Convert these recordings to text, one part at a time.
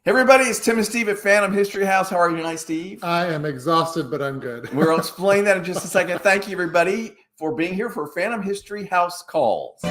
Hey everybody, it's Tim and Steve at Phantom History House. How are you tonight, Steve? I am exhausted, but I'm good. We'll explain that in just a second. Thank you, everybody, for being here for Phantom History House Calls.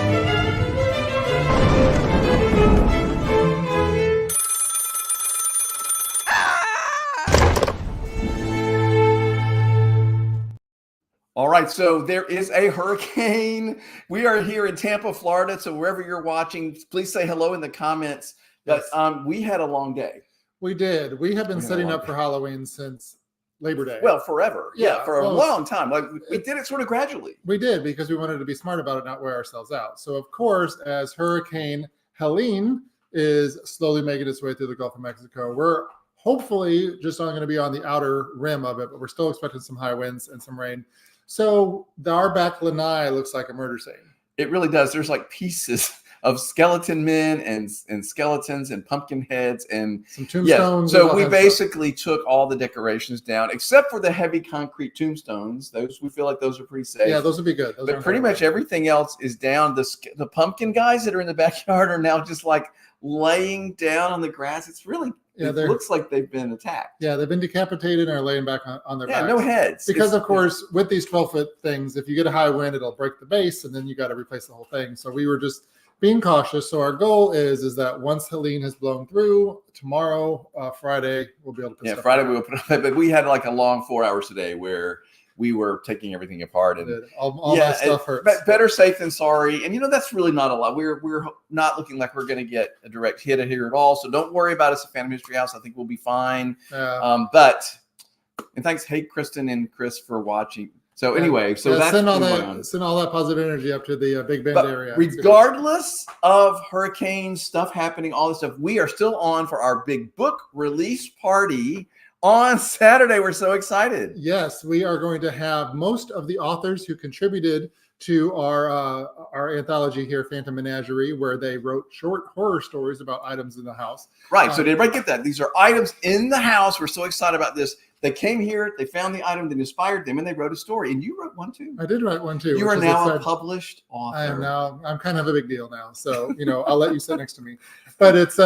All right, so there is a hurricane. We are here in Tampa, Florida. So wherever you're watching, please say hello in the comments. But Yes. we had a long day. We did. We have been We had a setting long up day. for Halloween since Labor Day. Well, forever. Yeah, Yeah, for a well, long time. Like we did it sort of gradually. we did because we wanted to be smart about it, not wear ourselves out. So, of course, as Hurricane Helene is slowly making its way through the Gulf of Mexico, we're hopefully just only going to be on the outer rim of it, but we're still expecting some high winds and some rain. So, our back lanai looks like a murder scene. It really does. There's like pieces of skeleton men and skeletons and pumpkin heads and Some tombstones. and So all we kinds of stuff. basically took all the decorations down except for the heavy concrete tombstones. Those we feel like those are pretty safe. Yeah, those would be good. Those But aren't pretty horrible. much everything else is down. The pumpkin guys that are in the backyard are now just like laying down on the grass. It's really Yeah, it they're- looks like they've been attacked. Yeah, they've been decapitated and are laying back on their Yeah, backs. no heads. Because, It's- of course, with these 12-foot things, if you get a high wind, it'll break the base, and then you got to replace the whole thing. So we were just being cautious. So our goal is that once Helene has blown through, tomorrow, Friday, we'll be able to put Yeah, stuff Friday back. we will put but we had like a long 4 hours today where we were taking everything apart and All my stuff hurts. But better safe than sorry. And that's really not a lot. We're not looking like we're going to get a direct hit here at all. So don't worry about us at Phantom History House. I think we'll be fine. And thanks, hey Kristen and Chris for watching. So anyway, that's send all going on. that positive energy up to the Big Bend But area. regardless of hurricane stuff happening, all this stuff, we are still on for our big book release party on Saturday. We're so excited. Yes, we are going to have most of the authors who contributed to our anthology here, Phantom Menagerie, where they wrote short horror stories about items in the house. Right. So did everybody get that? These are items in the house. We're so excited about this. They came here, they found the item that inspired them, and they wrote a story. And you wrote one too. I did write one too. You which are is now a exciting. published author. I'm kind of a big deal now. So, I'll let you sit next to me. But it's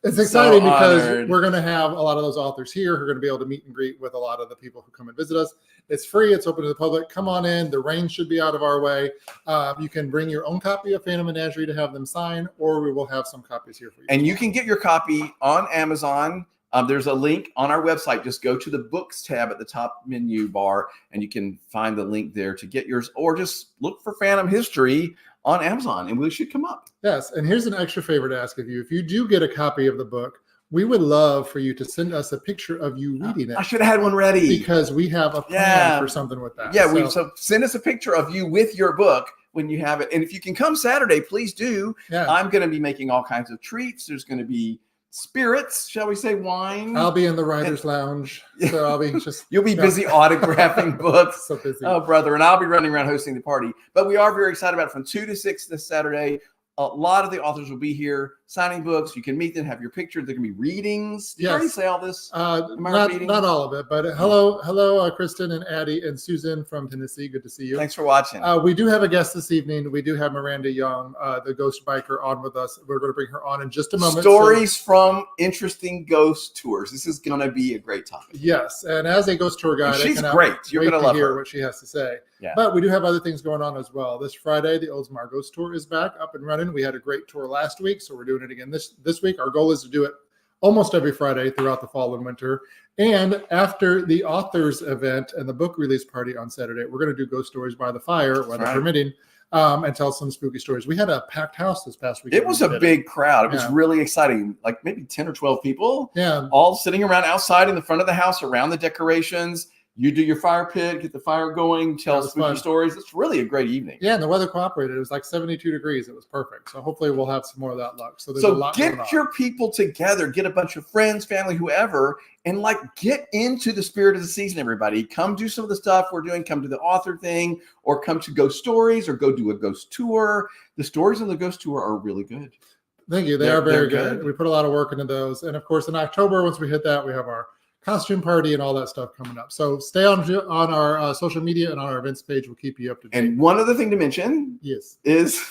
exciting because honored. we're going to have a lot of those authors here who are going to be able to meet and greet with a lot of the people who come and visit us. It's free. It's open to the public. Come on in. The rain should be out of our way. You can bring your own copy of Phantom Menagerie to have them sign, or we will have some copies here for you. And you can get your copy on Amazon. There's a link on our website. Just go to the books tab at the top menu bar, and you can find the link there to get yours, or just look for Phantom History on Amazon, and we should come up. Yes. And here's an extra favor to ask of you. If you do get a copy of the book, we would love for you to send us a picture of you reading it. I should have had one ready. Because we have a plan Yeah. for something with that. Yeah, so send us a picture of you with your book when you have it. And if you can come Saturday, please do. Yeah. I'm going to be making all kinds of treats. There's going to be spirits, shall we say, wine. I'll be in the writer's lounge, so I'll be just. You'll be busy autographing books. So busy. Oh, brother. And I'll be running around hosting the party. But we are very excited about it from 2 to 6 this Saturday. A lot of the authors will be here signing books. You can meet them, have your picture. There can be readings. Did you already say all this? Not all of it, but hello, Kristen and Addie and Susan from Tennessee. Good to see you. Thanks for watching. We do have a guest this evening. We do have Miranda Young, the ghost biker, on with us. We're going to bring her on in just a moment. Stories from interesting ghost tours. This is going to be a great topic. Yes, and as a ghost tour guide, She's I cannot great. You're wait going to to love hear her. what she has to say. Yeah. But we do have other things going on as well. This Friday, the Oldsmar Ghost Tour is back up and running. We had a great tour last week, so we're doing it again this week. Our goal is to do it almost every Friday throughout the fall and winter. And after the authors event and the book release party on Saturday, we're going to do ghost stories by the fire, weather permitting, and tell some spooky stories. We had a packed house this past weekend. It was a big crowd. It was Yeah. really exciting. Like maybe 10 or 12 people, Yeah. all sitting around outside in the front of the house around the decorations. You do your fire pit, get the fire going, tell was spooky fun. stories. It's really a great evening. Yeah, and the weather cooperated. It was like 72 degrees. It was perfect. So hopefully we'll have some more of that luck. So there's a So lot going on. get your people together, get a bunch of friends, family, whoever, and like get into the spirit of the season, everybody. Come do some of the stuff we're doing. Come to the author thing, or come to Ghost Stories, or go do a ghost tour. The stories on the ghost tour are really good. Thank you. They They're are very good. good. We put a lot of work into those. And of course, in October, once we hit that, we have our costume party and all that stuff coming up. So stay on our social media and on our events page. We'll keep you up to date. And one other thing to mention is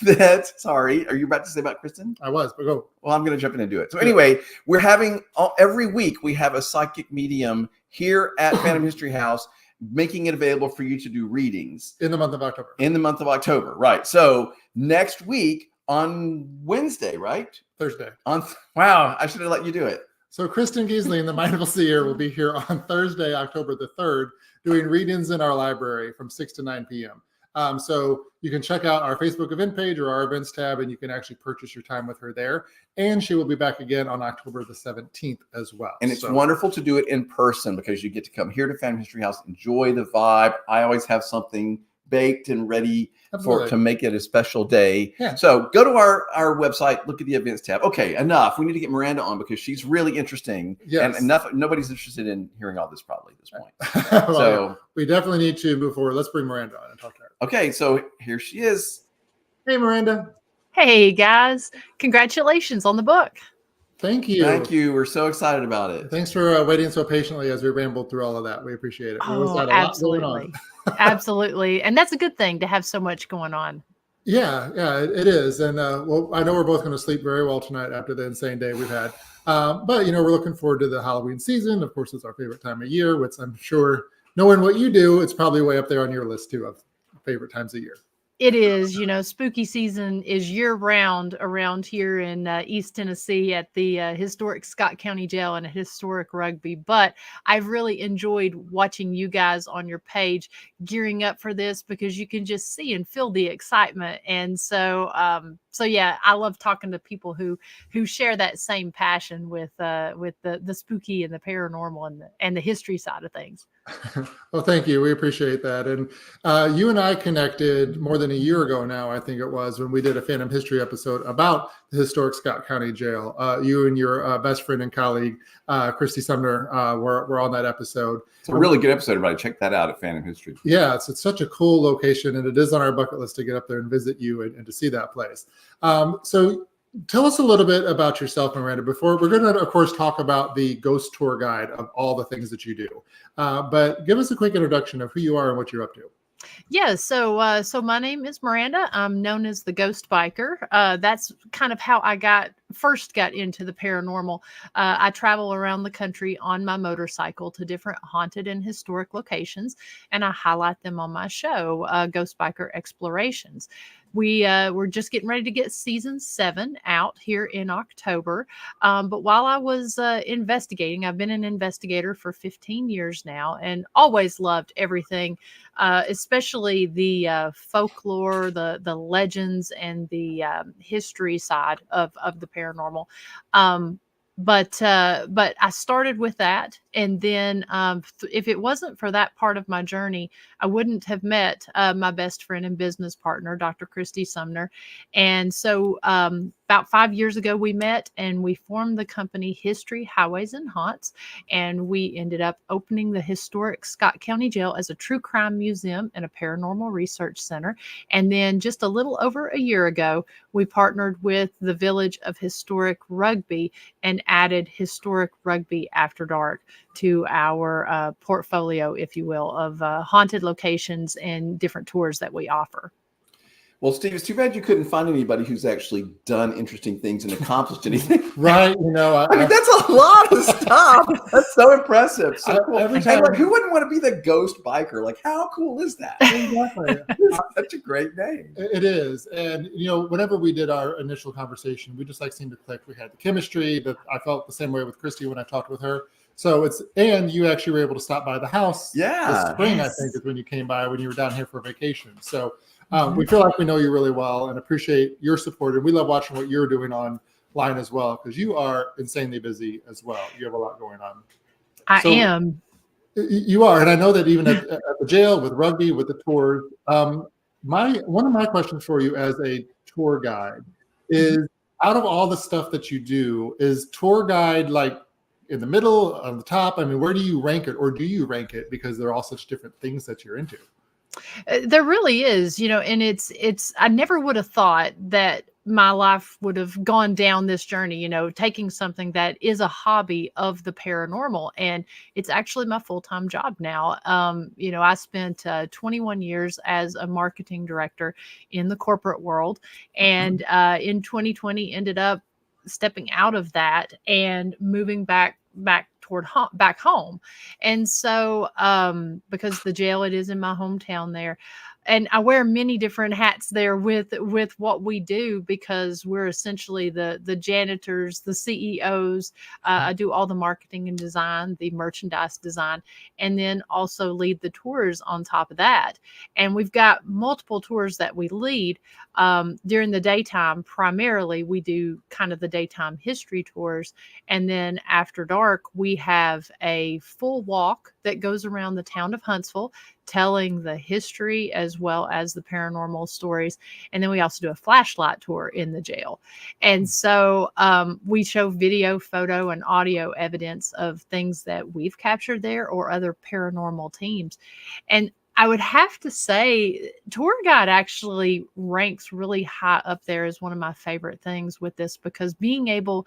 that, sorry, are you about to say about Kristen? I was, but go. Well, I'm going to jump in and do it. So anyway, we're having every week we have a psychic medium here at Phantom History House, making it available for you to do readings. In the month of October. In the month of October, right. So next week on Wednesday, right? Thursday. Wow, I should have let you do it. So Kristen Giesling, the Mindful Seer, will be here on Thursday, October the 3rd, doing readings in our library from 6 to 9 p.m. So you can check out our Facebook event page or our events tab, and you can actually purchase your time with her there. And she will be back again on October the 17th as well. And it's wonderful to do it in person because you get to come here to Phantom History House, enjoy the vibe. I always have something baked and ready to make it a special day. Yeah. So go to our website, look at the events tab. Okay, enough. We need to get Miranda on because she's really interesting. Yes. And nobody's interested in hearing all this probably at this point. Well, so we definitely need to move forward. Let's bring Miranda on and talk to her. Okay, so here she is. Hey, Miranda. Hey, guys. Congratulations on the book. Thank you. Thank you. We're so excited about it. Thanks for waiting so patiently as we rambled through all of that. We appreciate it. Absolutely. Absolutely. And that's a good thing to have so much going on. Yeah, it is. And well, I know we're both going to sleep very well tonight after the insane day we've had. But, we're looking forward to the Halloween season. Of course, it's our favorite time of year, which I'm sure knowing what you do, it's probably way up there on your list too of favorite times of year. It is, spooky season is year round around here in East Tennessee at the historic Scott County Jail and historic Rugby. But I've really enjoyed watching you guys on your page gearing up for this because you can just see and feel the excitement. And so yeah, I love talking to people who share that same passion with the spooky and the paranormal and the history side of things. Well, thank you. We appreciate that. And you and I connected more than a year ago now, I think it was, when we did a Phantom History episode about the historic Scott County Jail. You and your best friend and colleague, Christy Sumner, were on that episode. It's a really good episode, everybody. Check that out at Phantom History. Yeah, it's such a cool location, and it is on our bucket list to get up there and visit you and to see that place. So tell us a little bit about yourself, Miranda, before we're going to, of course, talk about the ghost tour guide of all the things that you do. But give us a quick introduction of who you are and what you're up to. Yeah, so my name is Miranda. I'm known as the Ghost Biker. That's kind of how I first got into the paranormal. I travel around the country on my motorcycle to different haunted and historic locations, and I highlight them on my show, Ghost Biker Explorations. We're just getting ready to get season 7 out here in October. But while I was investigating, I've been an investigator for 15 years now and always loved everything, especially the folklore, the legends, and the history side of the paranormal. But I started with that. And then if it wasn't for that part of my journey, I wouldn't have met my best friend and business partner, Dr. Christy Sumner. And so about 5 years ago, we met and we formed the company History, Highways, and Haunts. And we ended up opening the historic Scott County Jail as a true crime museum and a paranormal research center. And then just a little over a year ago, we partnered with the Village of Historic Rugby and added Historic Rugby After Dark to our portfolio, if you will, of haunted locations and different tours that we offer. Well, Steve, it's too bad you couldn't find anybody who's actually done interesting things and accomplished anything. Right. I mean, that's a lot of stuff. That's so impressive. So cool. And who wouldn't want to be the Ghost Biker? Like, how cool is that? Exactly. It's such a great name. It is. And, whenever we did our initial conversation, we just seemed to click. We had the chemistry, but I felt the same way with Christy when I talked with her. So and you actually were able to stop by the house. This spring, yes. I think, is when you came by when you were down here for vacation. So we feel like we know you really well and appreciate your support. And we love watching what you're doing online as well, because you are insanely busy as well. You have a lot going on. I am. You are. And I know that even at the jail, with rugby, with the tours, one of my questions for you as a tour guide is, out of all the stuff that you do, is tour guide like in the middle, on the top? I mean, where do you rank it, or do you rank it because they're all such different things that you're into? There really is, and it's, I never would have thought that my life would have gone down this journey, taking something that is a hobby of the paranormal. And it's actually my full-time job now. I spent 21 years as a marketing director in the corporate world. And in 2020 ended up stepping out of that and moving back back home. And so because the jail, it is in my hometown there, and I wear many different hats there with what we do, because we're essentially the janitors, the CEOs. I do all the marketing and design, the merchandise design, and then also lead the tours on top of that. And we've got multiple tours that we lead during the daytime. Primarily, we do kind of the daytime history tours. And then after dark, we have a full walk that goes around the town of Huntsville, telling the history as well as the paranormal stories. And then we also do a flashlight tour in the jail. And so we show video, photo, and audio evidence of things that we've captured there or other paranormal teams. And I would have to say tour guide actually ranks really high up there as one of my favorite things with this, because being able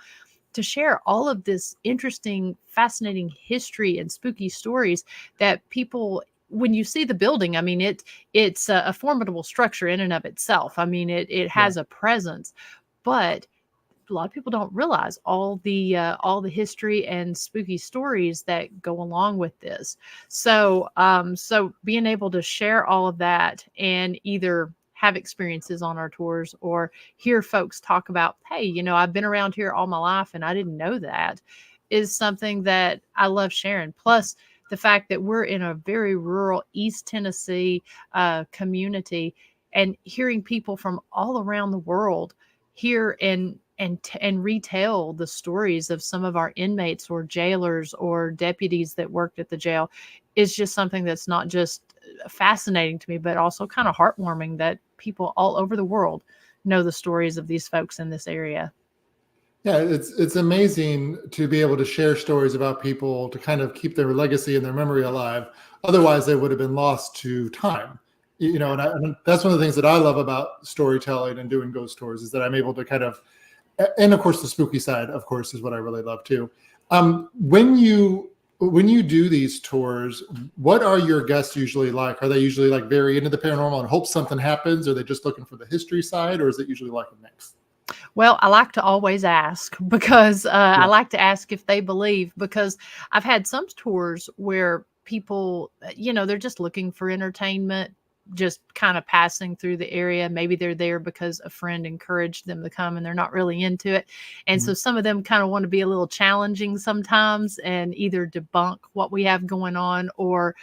to share all of this interesting, fascinating history and spooky stories that people, when you see the building, I mean, it's a formidable structure in and of itself. I mean, it has a presence, but a lot of people don't realize all the history and spooky stories that go along with this. So being able to share all of that and either have experiences on our tours or hear folks talk about, hey, I've been around here all my life and I didn't know that, is something that I love sharing. Plus the fact that we're in a very rural East Tennessee community, and hearing people from all around the world hear and retell the stories of some of our inmates or jailers or deputies that worked at the jail is just something that's not just fascinating to me, but also kind of heartwarming that people all over the world know the stories of these folks in this area. Yeah, it's amazing to be able to share stories about people to kind of keep their legacy and their memory alive. Otherwise, they would have been lost to time. And that's one of the things that I love about storytelling and doing ghost tours, is that I'm able to kind of, and of course the spooky side, of course, is what I really love too. When you do these tours, what are your guests usually like? Are they usually like very into the paranormal and hope something happens? Are they just looking for the history side, or is it usually like a mix? Well, I like to always ask, because I like to ask if they believe, because I've had some tours where people, they're just looking for entertainment, just kind of passing through the area. Maybe they're there because a friend encouraged them to come and they're not really into it. And so some of them kind of want to be a little challenging sometimes and either debunk what we have going on or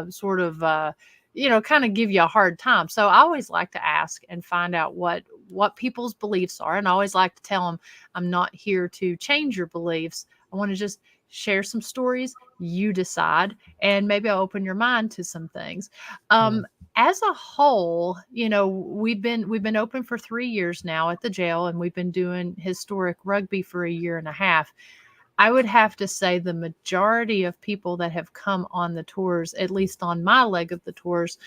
sort of kind of give you a hard time. So I always like to ask and find out what people's beliefs are. And I always like to tell them, I'm not here to change your beliefs. I want to just share some stories. You decide, and maybe I'll open your mind to some things. As a whole, we've been open for 3 years now at the jail, and we've been doing historic rugby for a year and a half. I would have to say the majority of people that have come on the tours, at least on my leg of the tours,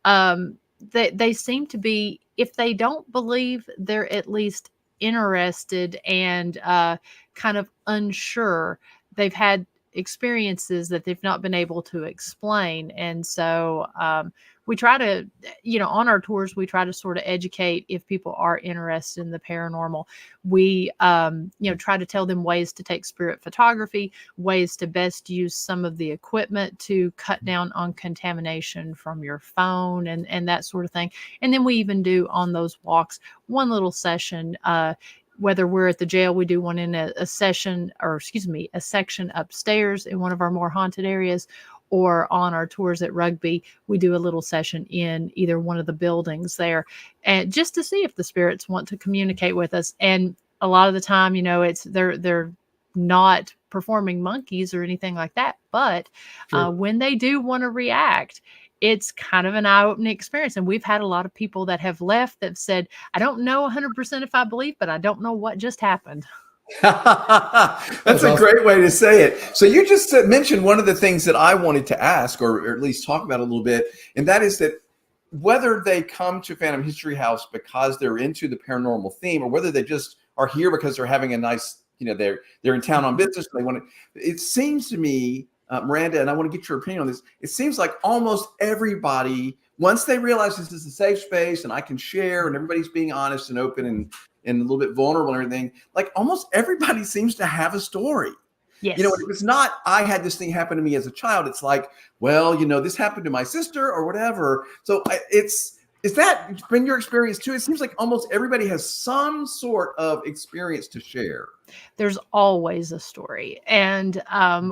they seem to be, if they don't believe, they're at least interested and kind of unsure. They've had experiences that they've not been able to explain. And so we try to, on our tours, we try to sort of educate if people are interested in the paranormal. We, try to tell them ways to take spirit photography, ways to best use some of the equipment to cut down on contamination from your phone and that sort of thing. And then we even do on those walks one little session, whether we're at the jail, we do one in a section upstairs in one of our more haunted areas, or on our tours at Rugby, we do a little session in either one of the buildings there, and just to see if the spirits want to communicate with us. And a lot of the time, they're not performing monkeys or anything like that, but when they do want to react, it's kind of an eye-opening experience. And we've had a lot of people that have left that said, I don't know 100% if I believe, but I don't know what just happened. That's a great way to say it. So you just mentioned one of the things that I wanted to ask, or at least talk about a little bit, and that is that whether they come to Phantom History House because they're into the paranormal theme, or whether they just are here because they're having a nice, they're in town on business. They want to. It seems to me, Miranda, and I want to get your opinion on this. It seems like almost everybody, once they realize this is a safe space and I can share, and everybody's being honest and open and a little bit vulnerable and everything, like almost everybody seems to have a story. Yes. If it's not, I had this thing happen to me as a child. It's like, well, this happened to my sister or whatever. So is that been your experience too? It seems like almost everybody has some sort of experience to share. There's always a story. And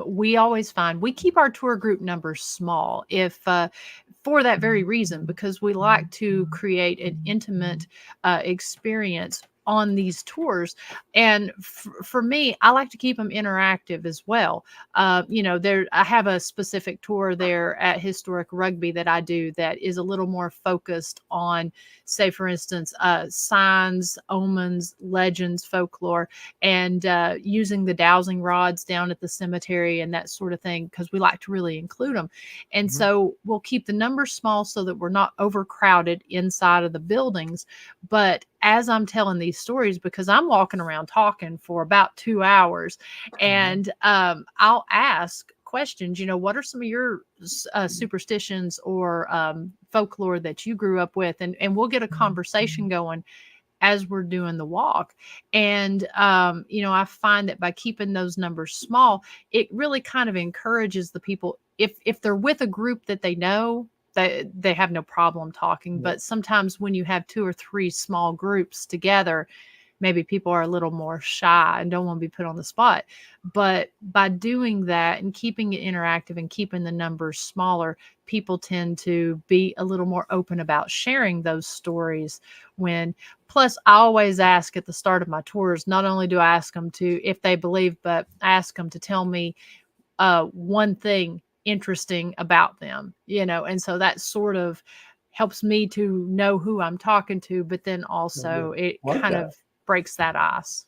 we always find we keep our tour group numbers small for that very reason, because we like to create an intimate experience on these tours. And for me, I like to keep them interactive as well. I have a specific tour there at Historic Rugby that I do that is a little more focused on, say, for instance, signs, omens, legends, folklore, and using the dowsing rods down at the cemetery and that sort of thing, because we like to really include them. And so we'll keep the numbers small so that we're not overcrowded inside of the buildings. But as I'm telling these stories, because I'm walking around talking for about 2 hours, and I'll ask questions, what are some of your superstitions or folklore that you grew up with? And we'll get a conversation going as we're doing the walk. And, I find that by keeping those numbers small, it really kind of encourages the people. If they're with a group that they know, they have no problem talking. But sometimes when you have 2 or 3 small groups together, maybe people are a little more shy and don't want to be put on the spot. But by doing that and keeping it interactive and keeping the numbers smaller, people tend to be a little more open about sharing those stories. Plus, I always ask at the start of my tours, not only do I ask them to, if they believe, but I ask them to tell me one thing interesting about them, and so that sort of helps me to know who I'm talking to, but then also it kind of breaks that ice.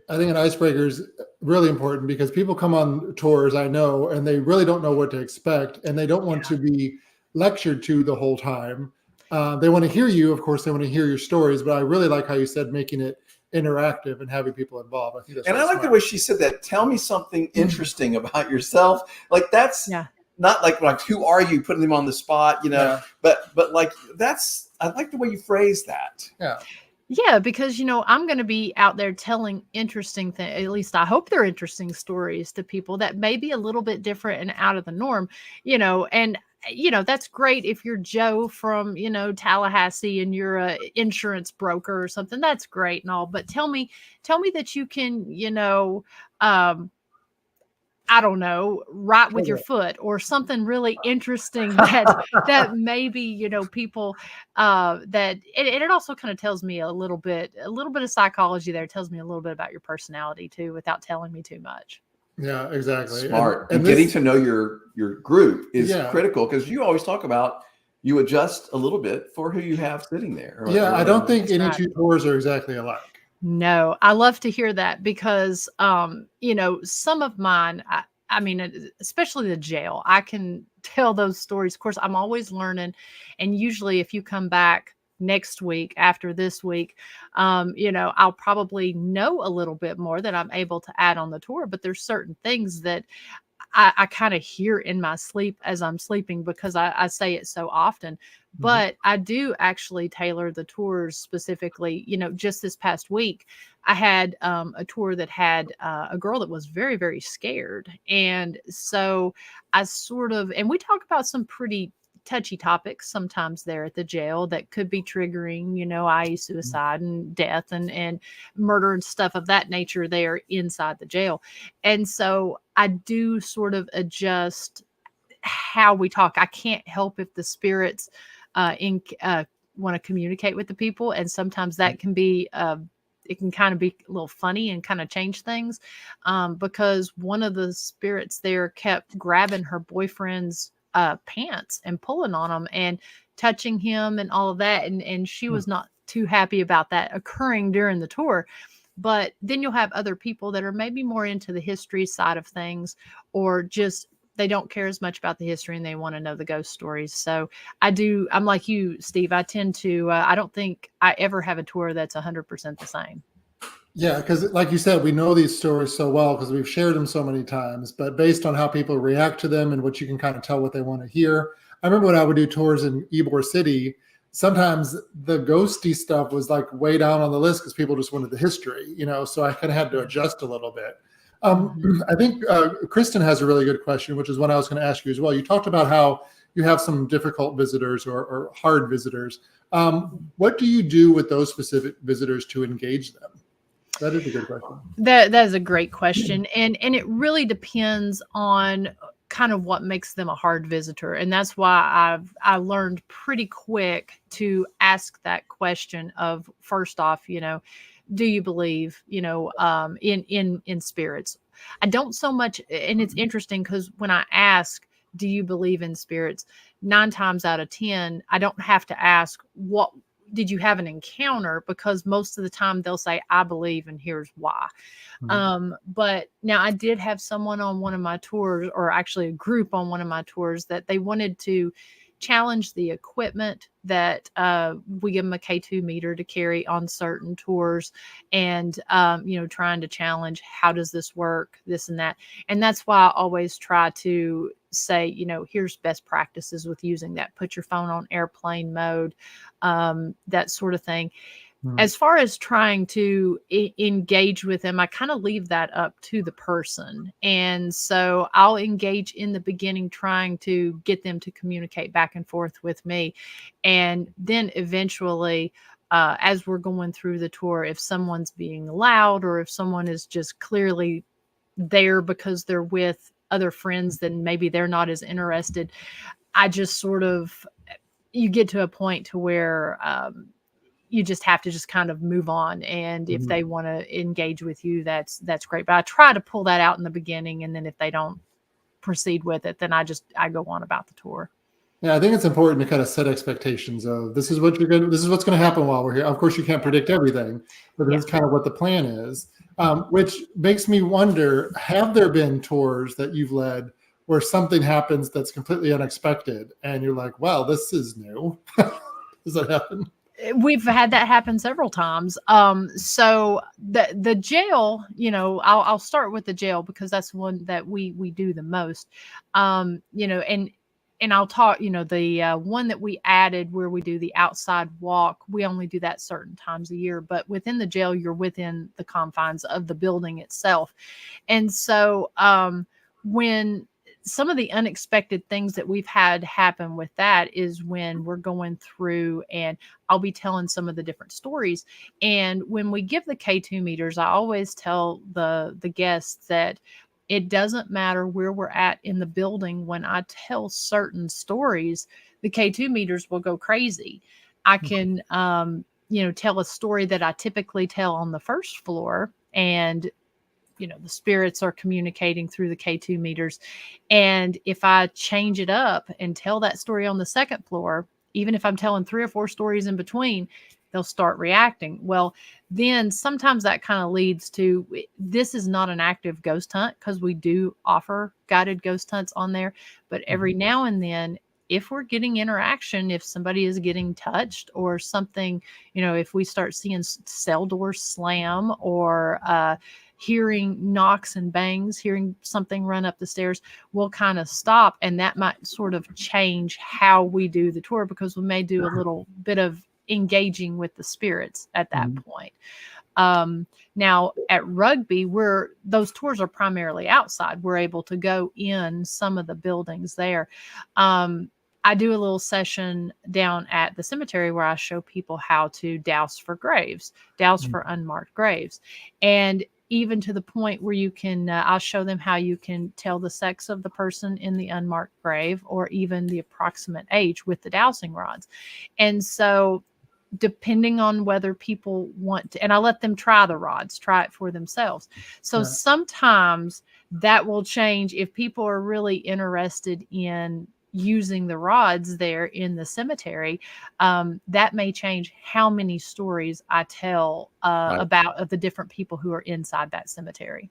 I think an icebreaker is really important, because people come on tours, I know, and they really don't know what to expect, and they don't want to be lectured to the whole time. They want to hear you, of course, they want to hear your stories, but I really like how you said making it interactive and having people involved. I think that's I like the way she said that. Tell me something interesting about yourself. Like that's not like who are you, putting them on the spot, but like I like the way you phrase that. Yeah, because, I'm going to be out there telling interesting things. At least I hope they're interesting stories to people that may be a little bit different and out of the norm, and that's great if you're Joe from, Tallahassee and you're a insurance broker or something. That's great and all, but tell me that you can, I don't know, write with your foot or something really interesting that maybe, people that it also kind of tells me a little bit of psychology there. It tells me a little bit about your personality too, without telling me too much. Yeah, exactly. Smart. And getting to know your group is critical, because you always talk about you adjust a little bit for who you have sitting there. I don't think any two tours are exactly alike. No, I love to hear that, because, some of mine, I mean, especially the jail, I can tell those stories. Of course, I'm always learning. And usually if you come back next week after this week, I'll probably know a little bit more that I'm able to add on the tour. But there's certain things that I kind of hear in my sleep as I'm sleeping, because I say it so often. But I do actually tailor the tours specifically. Just this past week, I had a tour that had a girl that was very, very scared. And so and we talk about some pretty touchy topics sometimes there at the jail that could be triggering, i.e. suicide and death and murder and stuff of that nature there inside the jail. And so I do sort of adjust how we talk. I can't help if the spirits want to communicate with the people. And sometimes that can be, it can kind of be a little funny and kind of change things, because one of the spirits there kept grabbing her boyfriend's pants and pulling on him and touching him and all of that. And she was not too happy about that occurring during the tour. But then you'll have other people that are maybe more into the history side of things, or just they don't care as much about the history and they want to know the ghost stories. So I'm like you, Steve. I tend to, I don't think I ever have a tour that's 100% the same. Yeah, because like you said, we know these stories so well because we've shared them so many times, but based on how people react to them and what you can kind of tell what they want to hear. I remember when I would do tours in Ybor City, sometimes the ghosty stuff was like way down on the list because people just wanted the history, so I kind of had to adjust a little bit. I think Kristen has a really good question, which is one I was going to ask you as well. You talked about how you have some difficult visitors or hard visitors. What do you do with those specific visitors to engage them? That is a good question. That is a great question. And it really depends on kind of what makes them a hard visitor. And that's why I learned pretty quick to ask that question of, first off, do you believe, in spirits? I don't so much. And it's interesting because when I ask, do you believe in spirits? 9 times out of 10, I don't have to ask, what did you have an encounter? Because most of the time they'll say, I believe, and here's why. But now I did have someone on one of my tours, or actually a group on one of my tours, that they wanted to challenge the equipment that we give them a K2 meter to carry on certain tours, and trying to challenge, how does this work, this and that. And that's why I always try to say, here's best practices with using that. Put your phone on airplane mode, that sort of thing. As far as trying to engage with them, I kind of leave that up to the person. And so I'll engage in the beginning, trying to get them to communicate back and forth with me. And then eventually, as we're going through the tour, if someone's being loud or if someone is just clearly there because they're with other friends, then maybe they're not as interested. I just sort of, you get to a point to where, you just have to just kind of move on. And if they want to engage with you, that's great. But I try to pull that out in the beginning. And then if they don't proceed with it, then I go on about the tour. Yeah, I think it's important to kind of set expectations of, this is what's going to happen while we're here. Of course, you can't predict everything, but that's kind of what the plan is. Which makes me wonder, have there been tours that you've led where something happens that's completely unexpected and you're like, wow, this is new? Does that happen? We've had that happen several times. So the jail, I'll start with the jail because that's one that we do the most. And I'll talk, the one that we added where we do the outside walk, we only do that certain times a year, but within the jail, you're within the confines of the building itself. And so when some of the unexpected things that we've had happen with that is when we're going through and I'll be telling some of the different stories. And when we give the K2 meters, I always tell the guests that it doesn't matter where we're at in the building. When I tell certain stories, the K2 meters will go crazy. I can, tell a story that I typically tell on the first floor, and the spirits are communicating through the K2 meters. And if I change it up and tell that story on the second floor, even if I'm telling 3 or 4 stories in between, they'll start reacting. Well, then sometimes that kind of leads to, this is not an active ghost hunt because we do offer guided ghost hunts on there. But every now and then, if we're getting interaction, if somebody is getting touched or something, if we start seeing cell doors slam or hearing knocks and bangs, hearing something run up the stairs, we'll kind of stop. And that might sort of change how we do the tour, because we may do a little bit of engaging with the spirits at that point. Now at Rugby, those tours are primarily outside. We're able to go in some of the buildings there. I do a little session down at the cemetery where I show people how to douse for graves, for unmarked graves. And even to the point where you can, I'll show them how you can tell the sex of the person in the unmarked grave, or even the approximate age with the dowsing rods. And so depending on whether people want to, and I let them try the rods, try it for themselves. So sometimes that will change. If people are really interested in using the rods there in the cemetery, that may change how many stories I tell about of the different people who are inside that cemetery.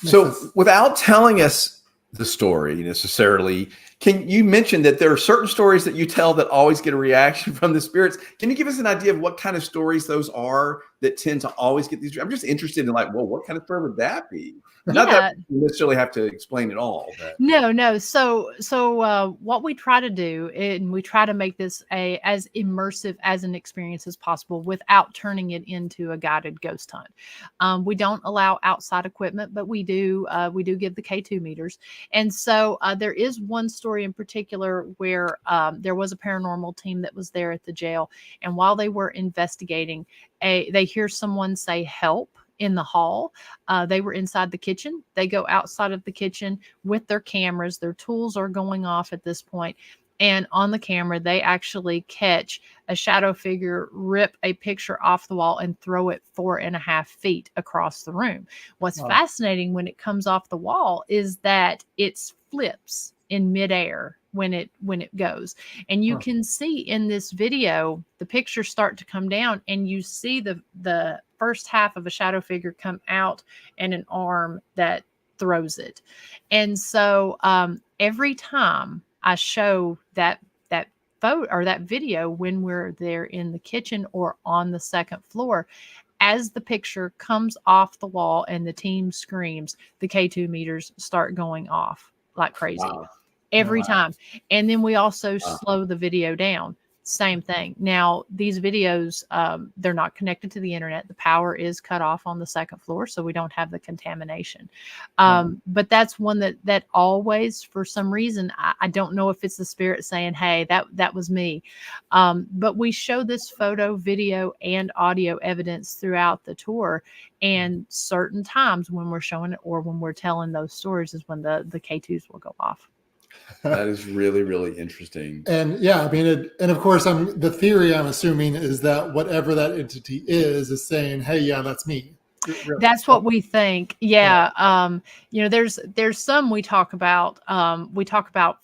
So without telling us the story necessarily. Can you mention that there are certain stories that you tell that always get a reaction from the spirits? Can you give us an idea of what kind of stories those are that tend to always get these? I'm just interested in like, well, what kind of story would that be? Not that you necessarily have to explain it all. But. No. So what we try to do, and we try to make this as immersive as an experience as possible without turning it into a guided ghost hunt. We don't allow outside equipment, but we do give the K2 meters. And so there is one story in particular where there was a paranormal team that was there at the jail, and while they were investigating, they hear someone say help in the hall. They were inside the kitchen. They go outside of the kitchen with their cameras. Their tools are going off at this point. And on the camera, they actually catch a shadow figure rip a picture off the wall and throw it 4.5 feet across the room. What's fascinating when it comes off the wall is that it flips in midair when it goes. And you can see in this video, the pictures start to come down and you see the first half of a shadow figure come out and an arm that throws it. And so every time I show that photo or that video when we're there in the kitchen or on the second floor, as the picture comes off the wall and the team screams, the K2 meters start going off like crazy. Wow. Every time. And then we also slow the video down. Same thing. Now, these videos, they're not connected to the internet. The power is cut off on the second floor, so we don't have the contamination. But that's one that always, for some reason, I don't know if it's the spirit saying, hey, that was me. But we show this photo, video, and audio evidence throughout the tour. And certain times when we're showing it or when we're telling those stories is when the K2s will go off. That is really, really interesting. And yeah, I mean, and of course, the theory I'm assuming is that whatever that entity is saying, hey, yeah, that's me. Really. That's what we think. Yeah. There's some we talk about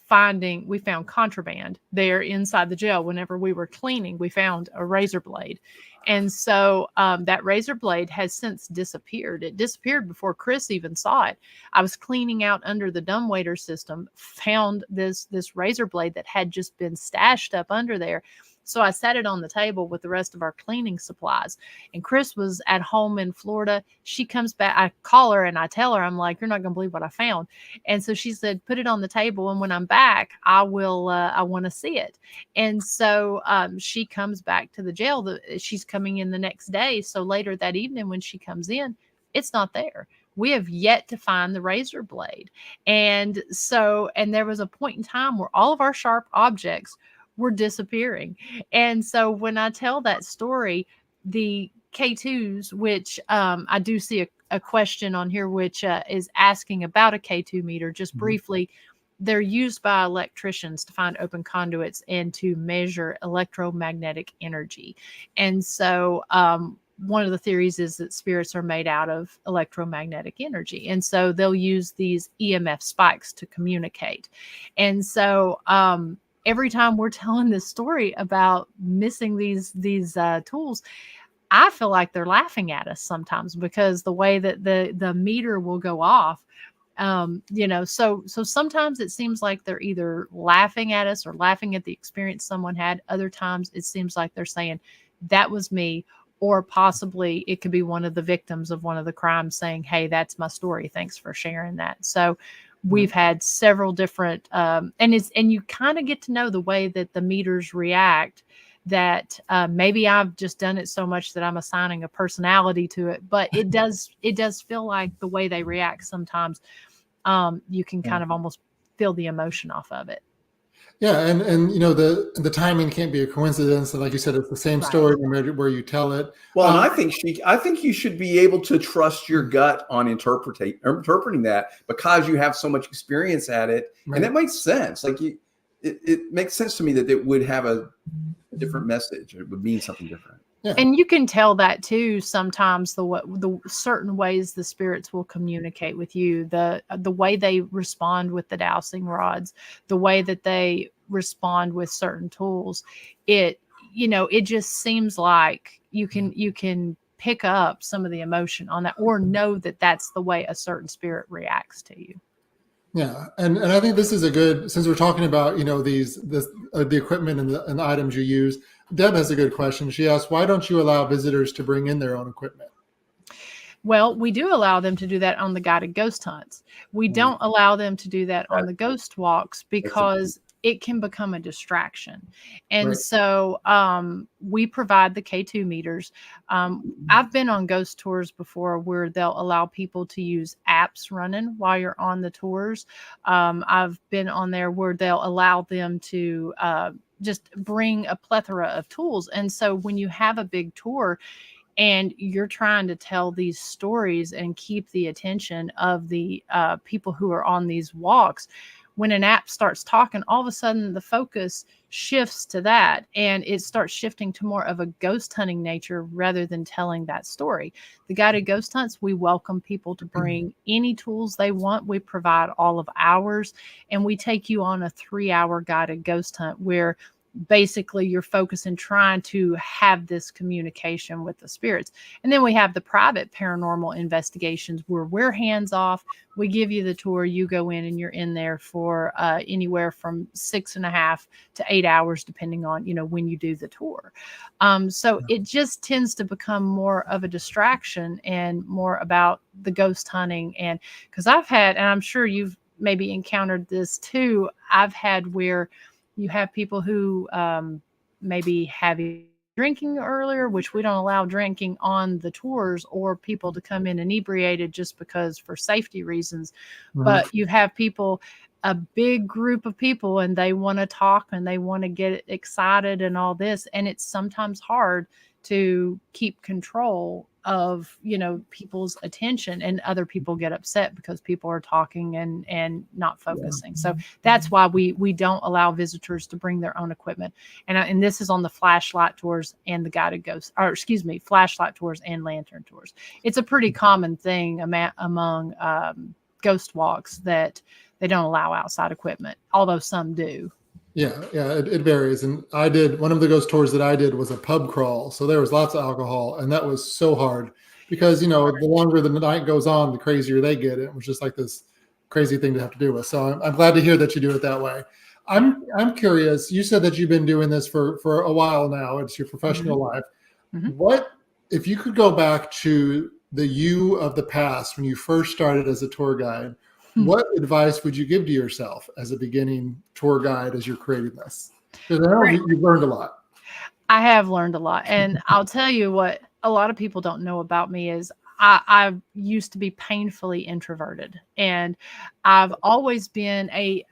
finding, we found contraband there inside the jail. Whenever we were cleaning, we found a razor blade. And so that razor blade has since disappeared. It disappeared before Chris even saw it. I was cleaning out under the dumbwaiter system, found this razor blade that had just been stashed up under there. So I sat it on the table with the rest of our cleaning supplies. And Chris was at home in Florida. She comes back. I call her and I tell her, I'm like, you're not going to believe what I found. And so she said, put it on the table. And when I'm back, I want to see it. And so she comes back to the jail. She's coming in the next day. So later that evening when she comes in, it's not there. We have yet to find the razor blade. And there was a point in time where all of our sharp objects were disappearing. And so when I tell that story, the K2s, which I do see a question on here, which is asking about a K2 meter, just briefly, they're used by electricians to find open conduits and to measure electromagnetic energy. And so one of the theories is that spirits are made out of electromagnetic energy. And so they'll use these EMF spikes to communicate. And so every time we're telling this story about missing these tools, I feel like they're laughing at us sometimes because the way that the meter will go off, so sometimes it seems like they're either laughing at us or laughing at the experience someone had. Other times it seems like they're saying, that was me, or possibly it could be one of the victims of one of the crimes saying, hey, that's my story. Thanks for sharing that. So we've had several different, and you kind of get to know the way that the meters react, that maybe I've just done it so much that I'm assigning a personality to it, but it does feel like the way they react sometimes, you can kind of almost feel the emotion off of it. Yeah, and the timing can't be a coincidence. And like you said, it's the same story no matter where you tell it. Well, and I think you should be able to trust your gut on interpreting that because you have so much experience at it, and that makes sense. Like it makes sense to me that it would have a different message. It would mean something different. Yeah. And you can tell that too. Sometimes the certain ways the spirits will communicate with you, the way they respond with the dowsing rods, the way that they respond with certain tools. It just seems like you can pick up some of the emotion on that, or know that that's the way a certain spirit reacts to you. Yeah, and I think this is a good, since we're talking about, the equipment and the items you use. Deb has a good question. She asked, why don't you allow visitors to bring in their own equipment? Well, we do allow them to do that on the guided ghost hunts. We don't allow them to do that on the ghost walks because it can become a distraction. And Right. so we provide the K2 meters. I've been on ghost tours before where they'll allow people to use apps running while you're on the tours. I've been on there where they'll allow them to just bring a plethora of tools. And so when you have a big tour, and you're trying to tell these stories and keep the attention of the people who are on these walks, when an app starts talking, all of a sudden the focus shifts to that, and it starts shifting to more of a ghost hunting nature rather than telling that story. The guided ghost hunts, we welcome people to bring any tools they want. We provide all of ours, and we take you on a 3-hour guided ghost hunt where basically you're focusing trying to have this communication with the spirits. And then we have the private paranormal investigations where we're hands off. We give you the tour, you go in, and you're in there for anywhere from 6.5 to 8 hours, depending on, when you do the tour. So it just tends to become more of a distraction and more about the ghost hunting. And because I've had, and I'm sure you've maybe encountered this too, I've had where you have people who maybe have drinking earlier, which we don't allow drinking on the tours, or people to come in inebriated just because for safety reasons. Mhm. But you have people, a big group of people, and they want to talk and they want to get excited and all this. And it's sometimes hard to keep control of, people's attention, and other people get upset because people are talking and not focusing. So that's why we don't allow visitors to bring their own equipment. And this is on the flashlight tours and the guided ghost, or excuse me, flashlight tours and lantern tours. It's a pretty common thing among ghost walks that they don't allow outside equipment, although some do. Yeah, it varies. And one of the ghost tours that I did was a pub crawl. So there was lots of alcohol, and that was so hard because, the longer the night goes on, the crazier they get. It was just like this crazy thing to have to do with. So I'm glad to hear that you do it that way. I'm curious. You said that you've been doing this for a while now. It's your professional life. Mm-hmm. What, if you could go back to the you of the past when you first started as a tour guide, what advice would you give to yourself as a beginning tour guide as you're creating this? Because I know you've learned a lot. I have learned a lot. And I'll tell you what a lot of people don't know about me is I used to be painfully introverted. And I've always been a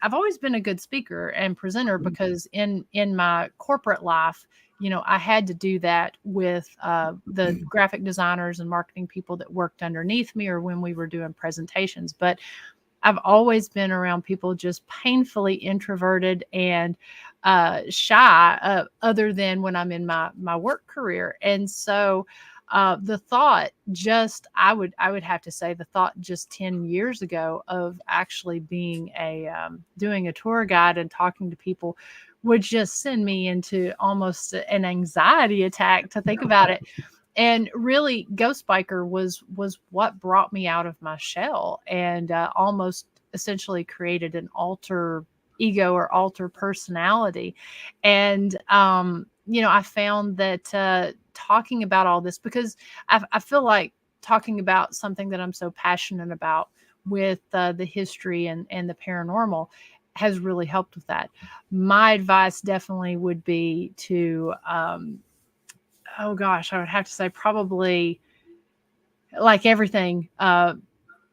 good speaker and presenter because in my corporate life, I had to do that with the graphic designers and marketing people that worked underneath me, or when we were doing presentations. But I've always been around people just painfully introverted and shy, other than when I'm in my work career. And so the thought I would have to say the thought just 10 years ago of actually being doing a tour guide and talking to people would just send me into almost an anxiety attack to think about it. And really, Ghost Biker was what brought me out of my shell and almost essentially created an alter ego or alter personality. And, I found that talking about all this, because I feel like talking about something that I'm so passionate about with the history and the paranormal has really helped with that. My advice definitely would be to oh gosh, I would have to say probably, like everything,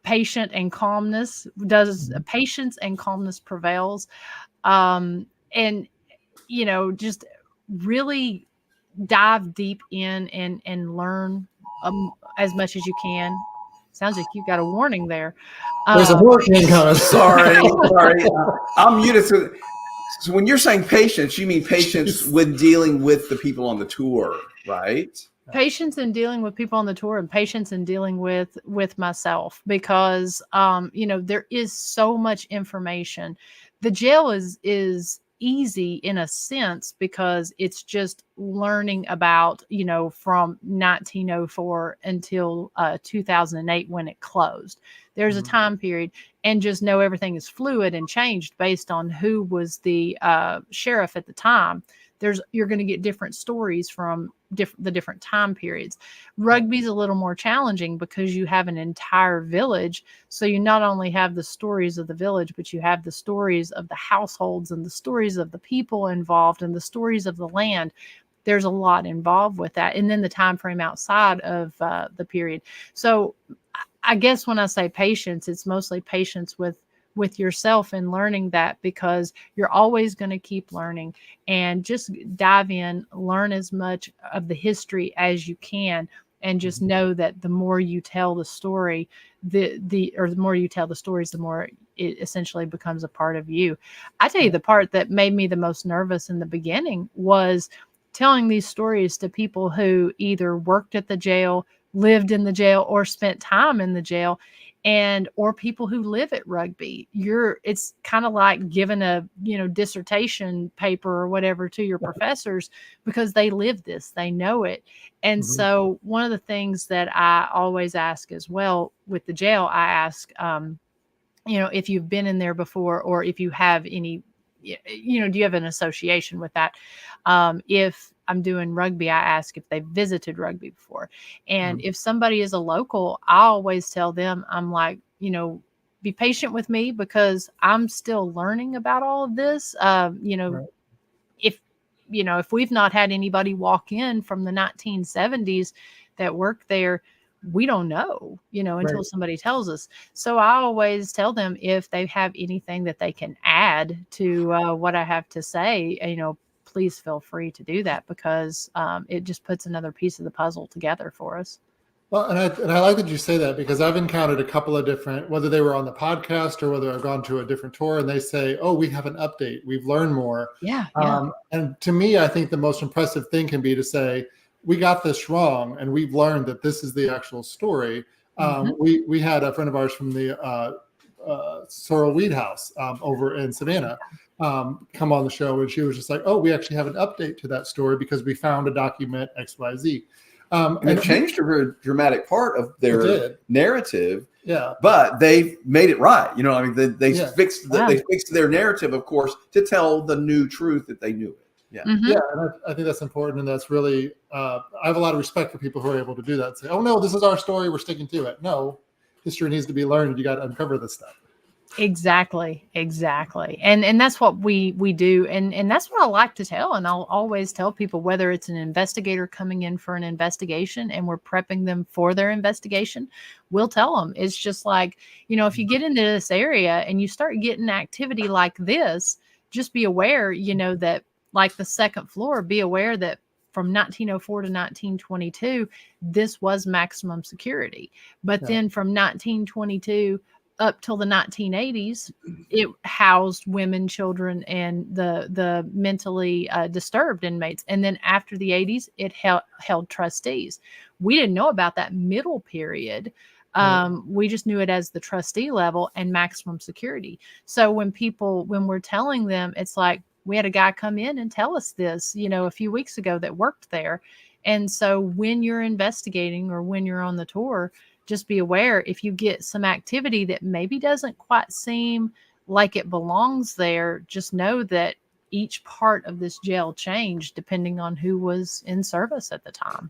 patience and calmness prevails. And, just really dive deep in and learn as much as you can. Sounds like you got a warning there. There's a hurricane coming. Sorry. I'm muted. So when you're saying patience, you mean patience when dealing with the people on the tour, right? Patience in dealing with people on the tour, and patience in dealing with myself, because there is so much information. The jail is easy in a sense because it's just learning about, from 1904 until 2008 when it closed. There's a time period, and just know everything is fluid and changed based on who was the sheriff at the time. You're going to get different stories from the different time periods. Rugby's a little more challenging because you have an entire village. So you not only have the stories of the village, but you have the stories of the households and the stories of the people involved and the stories of the land. There's a lot involved with that. And then the time frame outside of the period. So I guess when I say patience, it's mostly patience with yourself and learning that, because you're always going to keep learning, and just dive in, learn as much of the history as you can, and just know that the more you tell the story, the more you tell the stories, the more it essentially becomes a part of you. I tell you, the part that made me the most nervous in the beginning was telling these stories to people who either worked at the jail, lived in the jail, or spent time in the jail, or people who live at Rugby. It's kind of like giving a dissertation paper or whatever to your professors, because they live this, they know it. And so one of the things that I always ask as well with the jail, I ask if you've been in there before, or if you have any, do you have an association with that? If I'm doing Rugby, I ask if they've visited Rugby before. And if somebody is a local, I always tell them, I'm like, be patient with me, because I'm still learning about all of this. Right. If we've not had anybody walk in from the 1970s that worked there, we don't know, until somebody tells us. So I always tell them, if they have anything that they can add to what I have to say, please feel free to do that, because it just puts another piece of the puzzle together for us. Well, and I like that you say that, because I've encountered a couple of different, whether they were on the podcast or whether I've gone to a different tour, and they say, oh, we have an update, we've learned more. Yeah. And to me, I think the most impressive thing can be to say, we got this wrong, and we've learned that this is the actual story. We had a friend of ours from the Sorrel Weed House over in Savannah come on the show, and she was just like, oh, we actually have an update to that story because we found a document XYZ. And it changed a very dramatic part of their narrative. Yeah, but they made it right. They fixed Wow. their narrative, of course, to tell the new truth that they knew it. Yeah. Yeah, and I think that's important, and that's really I have a lot of respect for people who are able to do that. Say, oh no, this is our story, we're sticking to it. No, history needs to be learned. You got to uncover this stuff. Exactly. And that's what we do. And that's what I like to tell. And I'll always tell people, whether it's an investigator coming in for an investigation and we're prepping them for their investigation, we'll tell them, it's just like, if you get into this area and you start getting activity like this, just be aware, that, like the second floor, be aware that from 1904 to 1922, this was maximum security. But then from 1922 up till the 1980s, it housed women, children, and the mentally disturbed inmates. And then after the 80s, it held trustees. We didn't know about that middle period. We just knew it as the trustee level and maximum security. So when we're telling them, it's like, we had a guy come in and tell us this, a few weeks ago that worked there. And so when you're investigating or when you're on the tour, just be aware, if you get some activity that maybe doesn't quite seem like it belongs there, just know that each part of this jail changed depending on who was in service at the time.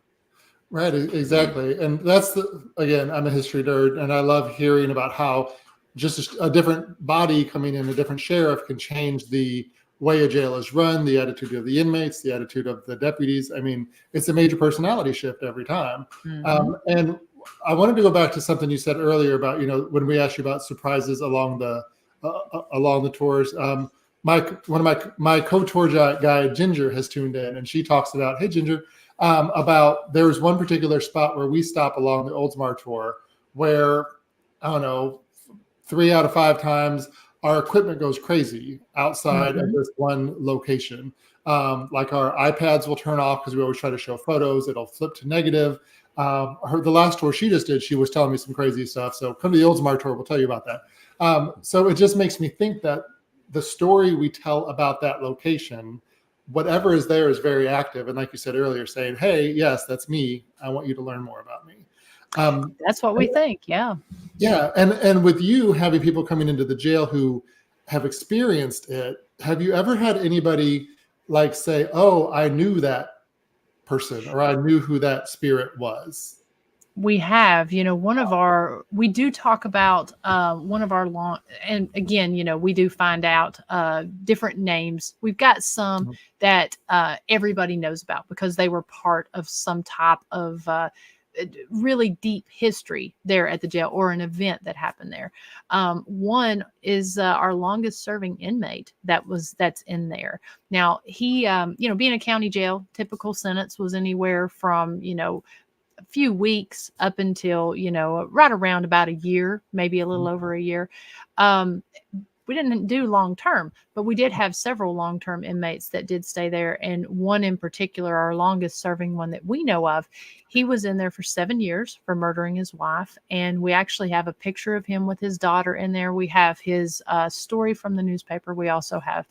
Right, exactly. And that's again, I'm a history nerd, and I love hearing about how just a different body coming in, a different sheriff, can change the way a jail is run, the attitude of the inmates, the attitude of the deputies. I mean, it's a major personality shift every time. And I wanted to go back to something you said earlier about, when we asked you about surprises along the tours. One of my co-tour guide, Ginger, has tuned in, and she talks about, hey, Ginger, about there was one particular spot where we stop along the Oldsmar tour where, I don't know, 3 out of 5 times our equipment goes crazy outside of this one location. Like our iPads will turn off because we always try to show photos. It'll flip to negative. The last tour she just did, she was telling me some crazy stuff. So come to the Oldsmar tour, we'll tell you about that. So it just makes me think that the story we tell about that location, whatever is there is very active. And like you said earlier, saying, hey, yes, that's me. I want you to learn more about me. That's what we think. Yeah. Yeah. And with you having people coming into the jail who have experienced it, have you ever had anybody like say, oh, I knew that person, or I knew who that spirit was? We have, we do talk about one of our long, and again, we do find out different names. We've got some that everybody knows about because they were part of some type of really deep history there at the jail, or an event that happened there. One is our longest serving inmate that's in there. Now he, being a county jail, typical sentence was anywhere from, a few weeks up until, right around about a year, maybe a little over a year. We didn't do long term, but we did have several long term inmates that did stay there. And one in particular, our longest serving one that we know of, he was in there for 7 years for murdering his wife. And we actually have a picture of him with his daughter in there. We have his story from the newspaper. We also have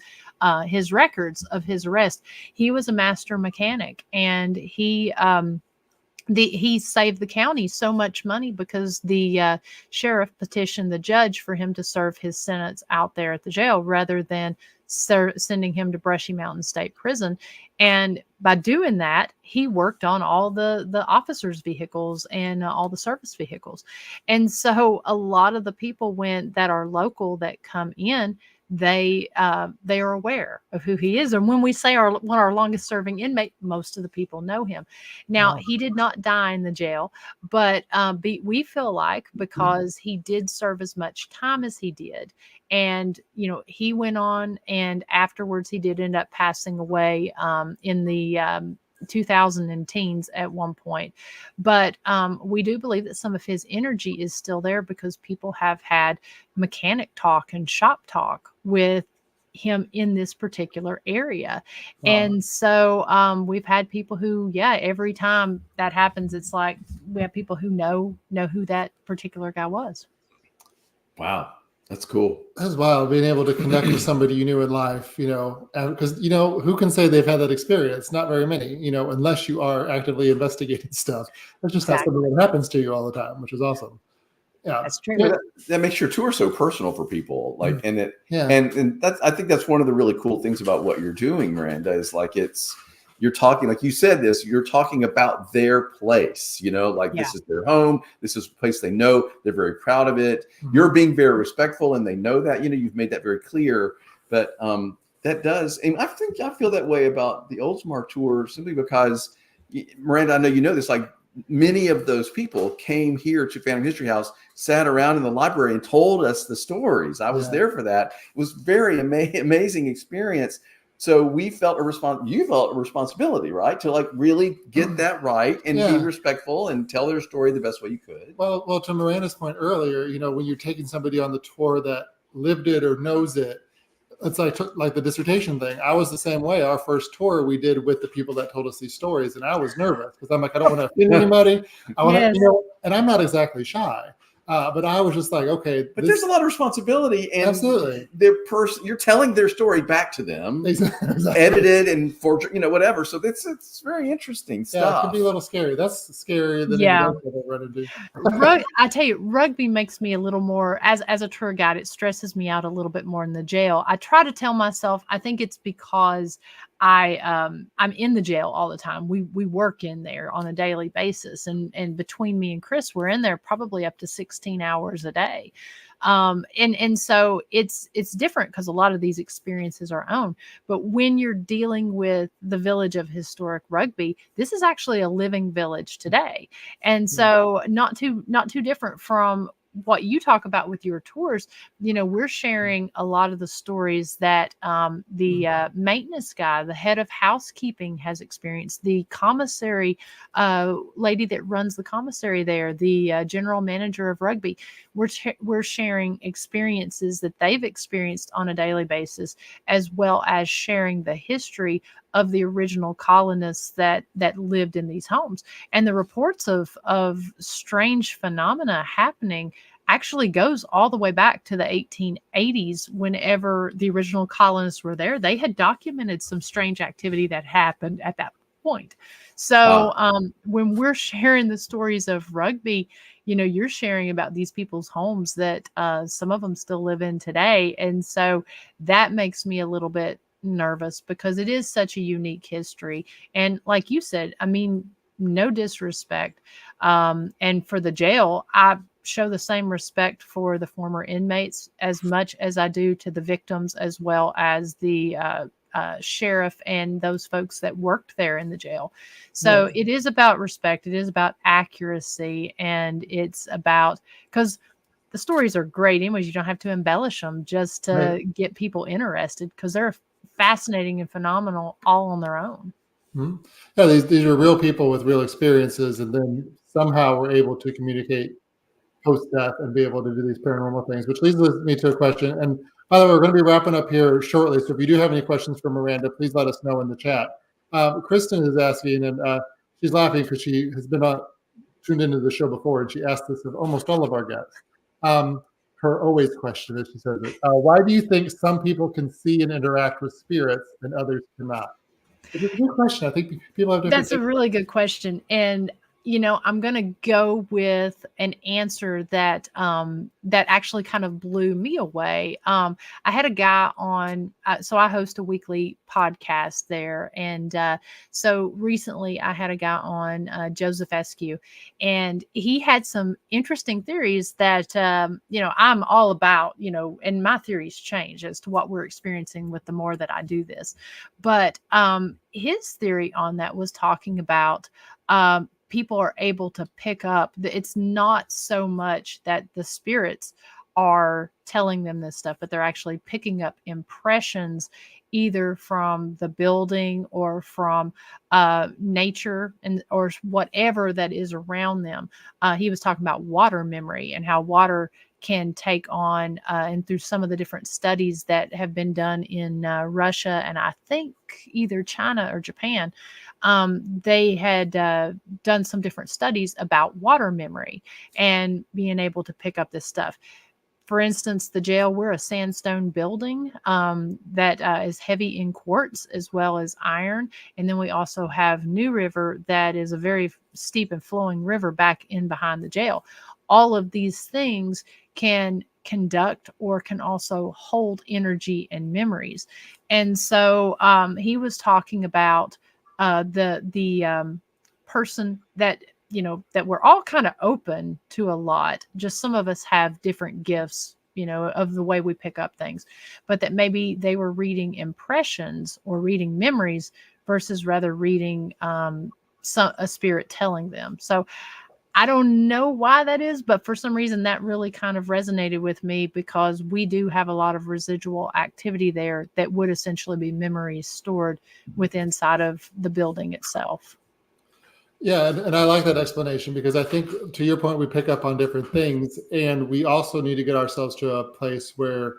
his records of his arrest. He was a master mechanic, and he saved the county so much money because the sheriff petitioned the judge for him to serve his sentence out there at the jail rather than sending him to Brushy Mountain State Prison. And by doing that, he worked on all the officers' vehicles and all the service vehicles. And so a lot of the people that are local that come in, they are aware of who he is. And when we say our longest serving inmate, most of the people know him. Now, he did not die in the jail, but we feel like because he did serve as much time as he did, and, he went on, and afterwards he did end up passing away in the 2010s at one point. But we do believe that some of his energy is still there because people have had mechanic talk and shop talk with him in this particular area. Wow. And so we've had people who, every time that happens, it's like we have people who know who that particular guy was. Wow. That's cool. That's wild, being able to connect with somebody you knew in life, because, who can say they've had that experience? Not very many, unless you are actively investigating stuff. That's just not something that happens to you all the time, which is awesome. Yeah, that's true. That makes your tour so personal for people. Like, and that's, I think that's one of the really cool things about what you're doing, Miranda, is like, you're talking, like you said you're talking about their place, this is their home. This is a place they know. They're very proud of it. Mm-hmm. You're being very respectful, and they know that, you've made that very clear. But that does, and I feel that way about the Oldsmar tour simply because, Miranda, I know you know this, like many of those people came here to Phantom History House, sat around in the library and told us the stories. I was there for that. It was very amazing experience. So you felt a responsibility, right? To like really get that right and be respectful and tell their story the best way you could. Well, to Miranda's point earlier, when you're taking somebody on the tour that lived it or knows it, it's like the dissertation thing. I was the same way. Our first tour we did with the people that told us these stories, and I was nervous because I'm like, I don't want to offend anybody. I want to, and I'm not exactly shy. But I was just like, okay. But there's a lot of responsibility, and absolutely, you're telling their story back to them, exactly. Edited and forged, whatever. So it's very interesting stuff. Yeah, it can be a little scary. That's scarier than anything I've run into. I tell you, rugby makes me a little more, as a tour guide, it stresses me out a little bit more in the jail. I try to tell myself, I think it's because I'm in the jail all the time. We work in there on a daily basis, and between me and Chris, we're in there probably up to 16 hours a day. And so it's different because a lot of these experiences are own. But when you're dealing with the village of historic Rugby, this is actually a living village today. And so not too different from what you talk about with your tours. We're sharing a lot of the stories that the maintenance guy, the head of housekeeping, has experienced. The commissary lady that runs the commissary there, the general manager of Rugby, we're sharing experiences that they've experienced on a daily basis, as well as sharing the history of the original colonists that lived in these homes, and the reports of strange phenomena happening actually goes all the way back to the 1880s. Whenever the original colonists were there, they had documented some strange activity that happened at that point. So when we're sharing the stories of Rugby, you're sharing about these people's homes that some of them still live in today. And so that makes me a little bit nervous because it is such a unique history. And like you said, I mean, no disrespect. And for the jail, I show the same respect for the former inmates as much as I do to the victims, as well as the sheriff and those folks that worked there in the jail. So it is about respect. It is about accuracy. And it's about, because the stories are great anyways, you don't have to embellish them just to get people interested, because they're fascinating and phenomenal all on their own. Mm-hmm. Yeah, these are real people with real experiences, and then somehow we're able to communicate post-death and be able to do these paranormal things, which leads me to a question. And by the way, we're going to be wrapping up here shortly, so if you do have any questions for Miranda, please let us know in the chat. Kristen is asking, and she's laughing because she has been tuned into the show before, and she asked this of almost all of our guests. Her always question, as she says it, why do you think some people can see and interact with spirits and others cannot? It's a good question. I think people have different. That's a really good question. And, I'm going to go with an answer that that actually kind of blew me away. I had a guy on, so I host a weekly podcast there. And so recently I had a guy on, Joseph Askew, and he had some interesting theories that, I'm all about, and my theories change as to what we're experiencing with the more that I do this. But his theory on that was talking about people are able to pick up. It's not so much that the spirits are telling them this stuff, but they're actually picking up impressions either from the building or from nature or whatever that is around them. He was talking about water memory and how water can take on, and through some of the different studies that have been done in Russia and I think either China or Japan, they had done some different studies about water memory and being able to pick up this stuff. For instance, the jail, we're a sandstone building that is heavy in quartz as well as iron. And then we also have New River, that is a very steep and flowing river back in behind the jail. All of these things can conduct or can also hold energy and memories. And so he was talking about the person that, that we're all kind of open to a lot. Just some of us have different gifts, of the way we pick up things, but that maybe they were reading impressions or reading memories versus rather reading a spirit telling them. So I don't know why that is, but for some reason that really kind of resonated with me, because we do have a lot of residual activity there that would essentially be memories stored within inside of the building itself. Yeah, and I like that explanation, because I think, to your point, we pick up on different things, and we also need to get ourselves to a place where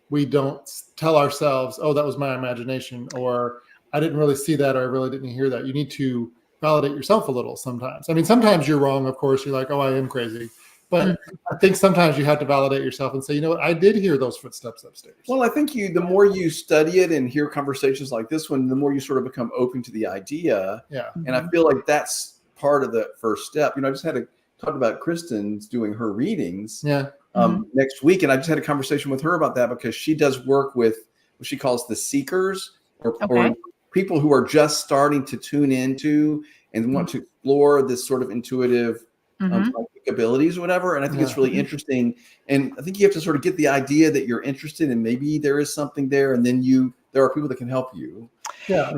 we don't tell ourselves, oh, that was my imagination, or I didn't really see that, or I really didn't hear that. You need to validate yourself a little sometimes. I mean, sometimes you're wrong, of course. You're like, oh, I am crazy. But I think sometimes you have to validate yourself and say, you know what, I did hear those footsteps upstairs. Well, I think the more you study it and hear conversations like this one, the more you sort of become open to the idea. Yeah. And I feel like that's part of the first step. I just had talked about Kristen's doing her readings next week. And I just had a conversation with her about that, because she does work with what she calls the seekers, or people who are just starting to tune into and want to explore this sort of intuitive abilities or whatever. And I think it's really interesting. And I think you have to sort of get the idea that you're interested and maybe there is something there. And then there are people that can help you. Yeah.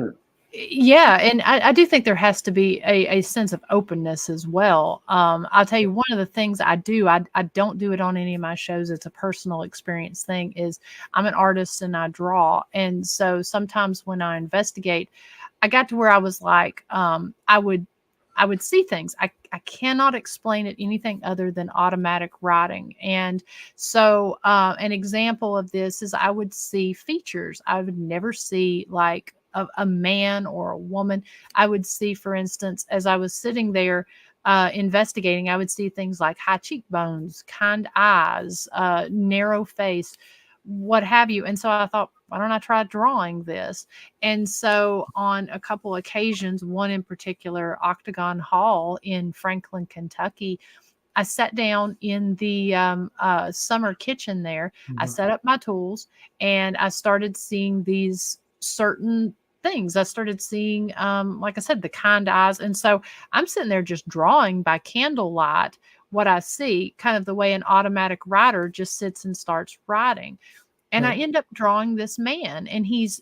Yeah. And I do think there has to be a sense of openness as well. I'll tell you, one of the things I do, I don't do it on any of my shows. It's a personal experience thing, is I'm an artist and I draw. And so sometimes when I investigate, I got to where I was like, I would see things. I cannot explain it anything other than automatic writing. And so an example of this is I would see features. I would never see like a man or a woman. I would see, for instance, as I was sitting there, investigating, I would see things like high cheekbones, kind eyes, narrow face, what have you. And so I thought, why don't I try drawing this? And so on a couple occasions, one in particular, Octagon Hall in Franklin, Kentucky, I sat down in the summer kitchen there. I set up my tools and I started seeing these certain things. I started seeing, like I said, the kind eyes. And so I'm sitting there just drawing by candlelight what I see, kind of the way an automatic writer just sits and starts writing. And I end up drawing this man, and he's,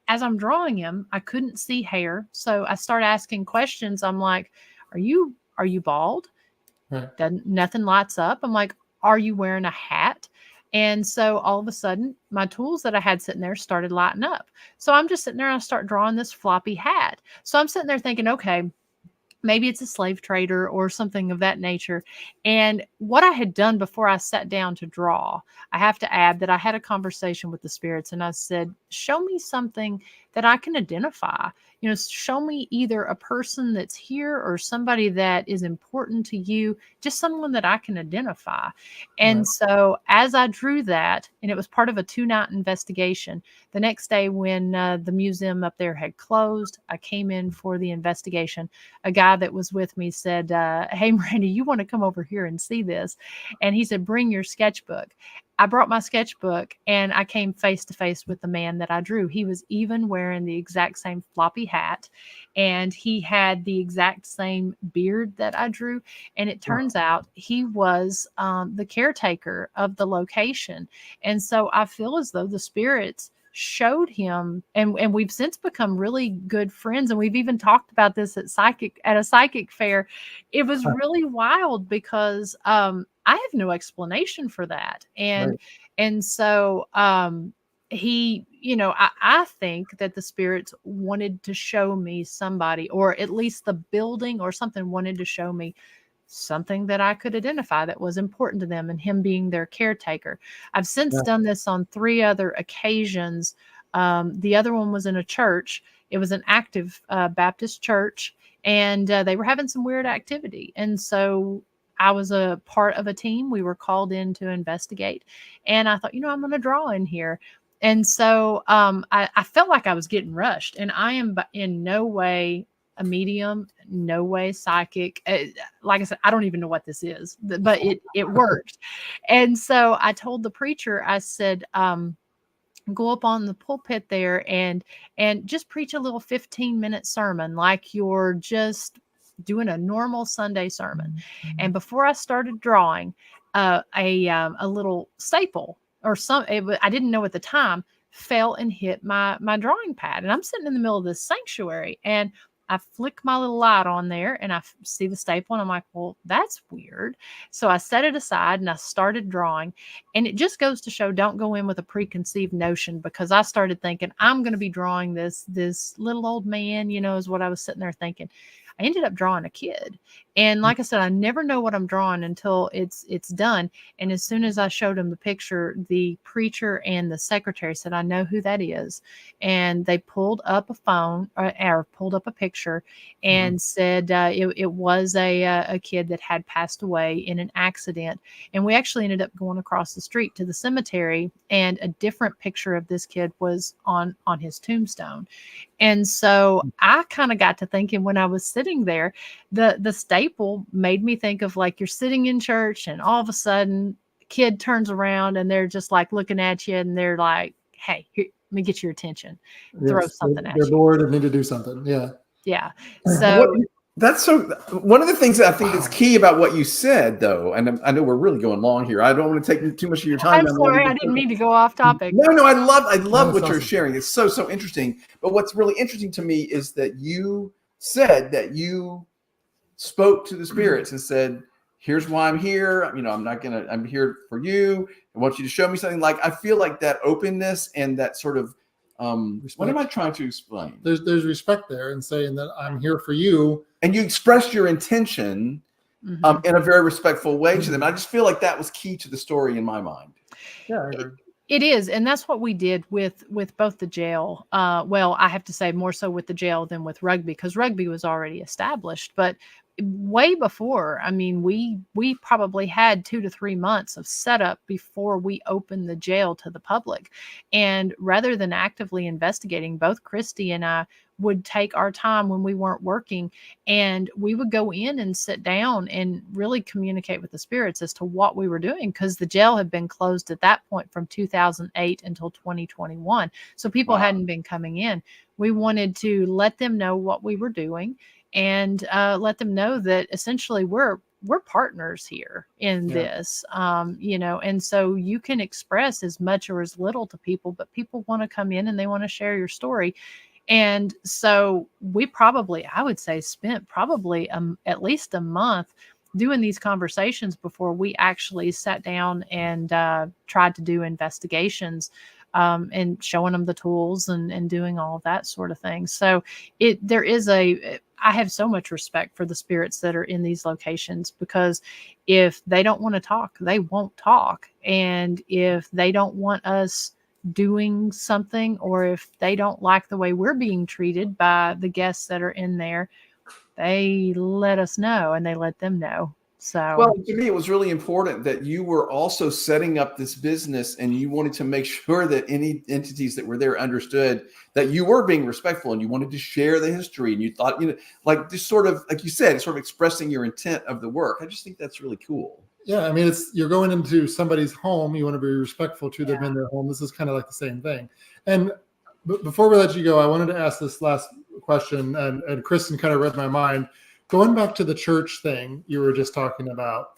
as I'm drawing him, I couldn't see hair. So I start asking questions. I'm like, are you bald? Then nothing lights up. I'm like, are you wearing a hat? And so all of a sudden, my tools that I had sitting there started lighting up. So I'm just sitting there and I start drawing this floppy hat. So I'm sitting there thinking, okay, maybe it's a slave trader or something of that nature. And what I had done before I sat down to draw, I have to add that I had a conversation with the spirits and I said, show me something that I can identify. Show me either a person that's here or somebody that is important to you, just someone that I can identify. And so as I drew that, and it was part of a 2-night investigation, the next day when the museum up there had closed, I came in for the investigation. A guy that was with me said, hey, Miranda, you want to come over here and see this? And he said, bring your sketchbook. I brought my sketchbook and I came face to face with the man that I drew. He was even wearing the exact same floppy hat and he had the exact same beard that I drew. And it turns out he was the caretaker of the location. And so I feel as though the spirits showed him, and we've since become really good friends, and we've even talked about this at a psychic fair. It was really wild because I have no explanation for that, and so he, I think that the spirits wanted to show me somebody, or at least the building or something wanted to show me something that I could identify that was important to them, and him being their caretaker. I've since done this on 3 other occasions. The other one was in a church. It was an active Baptist church, and they were having some weird activity. And so I was a part of a team. We were called in to investigate. And I thought, I'm going to draw in here. And so I felt like I was getting rushed, and I am in no way a medium, no way psychic. Like I said, I don't even know what this is, but it worked. And so I told the preacher, I said, go up on the pulpit there and just preach a little 15-minute sermon like you're just doing a normal Sunday sermon. And before I started drawing, a little staple or I didn't know at the time, fell and hit my drawing pad. And I'm sitting in the middle of this sanctuary and I flick my little light on there and I see the staple and I'm like, well, that's weird. So I set it aside and I started drawing, and it just goes to show, don't go in with a preconceived notion, because I started thinking I'm going to be drawing this little old man, is what I was sitting there thinking. I ended up drawing a kid. And like I said, I never know what I'm drawing until it's done. And as soon as I showed him the picture, the preacher and the secretary said, I know who that is. And they pulled up a phone or pulled up a picture and said it was a kid that had passed away in an accident. And we actually ended up going across the street to the cemetery, and a different picture of this kid was on his tombstone. And so I kind of got to thinking when I was sitting there, the staple made me think of like you're sitting in church and all of a sudden a kid turns around and they're just like looking at you and they're like, hey, here, let me get your attention. Throw something at you. They're bored and need to do something. Yeah. Yeah. So that's so one of the things that I think is key about what you said, though, and I know we're really going long here. I don't want to take too much of your time. I'm sorry, I didn't mean to go off topic. No, I love what you're sharing. It's so interesting. But what's really interesting to me is that you said that you spoke to the spirits and said, here's why I'm here. I'm here for you. I want you to show me something. Like, I feel like that openness and that sort of, what am I trying to explain? There's respect there in saying that I'm here for you. And you expressed your intention in a very respectful way to them. I just feel like that was key to the story in my mind. Yeah, I agree. It is. And that's what we did with both the jail. Well, I have to say more so with the jail than with Rugby, because Rugby was already established. But way before. I mean, we probably had 2 to 3 months of setup before we opened the jail to the public. And rather than actively investigating, both Christy and I would take our time when we weren't working, and we would go in and sit down and really communicate with the spirits as to what we were doing, because the jail had been closed at that point from 2008 until 2021. So people Wow. hadn't been coming in. We wanted to let them know what we were doing, and let them know that essentially we're partners here in this, and so you can express as much or as little to people, but people want to come in and they want to share your story. And so we probably, I would say, spent probably at least a month doing these conversations before we actually sat down and tried to do investigations, and showing them the tools and doing all of that sort of thing. So I have so much respect for the spirits that are in these locations, because if they don't want to talk, they won't talk. And if they don't want us doing something, or if they don't like the way we're being treated by the guests that are in there, they let us know and they let them know. So, well, to me, it was really important that you were also setting up this business, and you wanted to make sure that any entities that were there understood that you were being respectful, and you wanted to share the history, and you thought, like, just sort of, like you said, sort of expressing your intent of the work. I just think that's really cool. Yeah, I mean, you're going into somebody's home. You want to be respectful to them in their home. This is kind of like the same thing. And before we let you go, I wanted to ask this last question, and Kristen kind of read my mind. Going back to the church thing you were just talking about,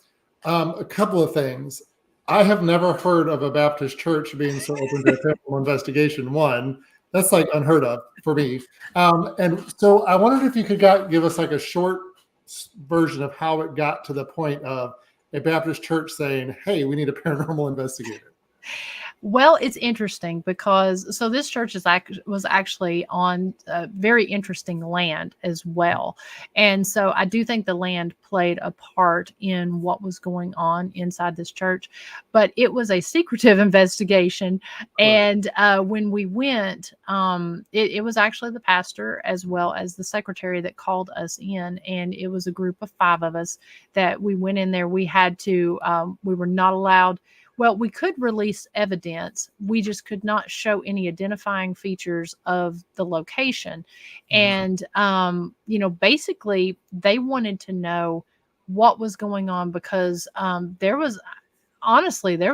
a couple of things. I have never heard of a Baptist church being so open to a paranormal investigation. One, that's like unheard of for me. And so I wondered if you could give us like a short version of how it got to the point of a Baptist church saying, "Hey, we need a paranormal investigator." Well, it's interesting because this church was actually on very interesting land as well. And so I do think the land played a part in what was going on inside this church, but it was a secretive investigation. And when we went, it was actually the pastor as well as the secretary that called us in. And it was a group of 5 of us that we went in there. We had to, we were not allowed. Well, we could release evidence. We just could not show any identifying features of the location. And, basically they wanted to know what was going on, because there was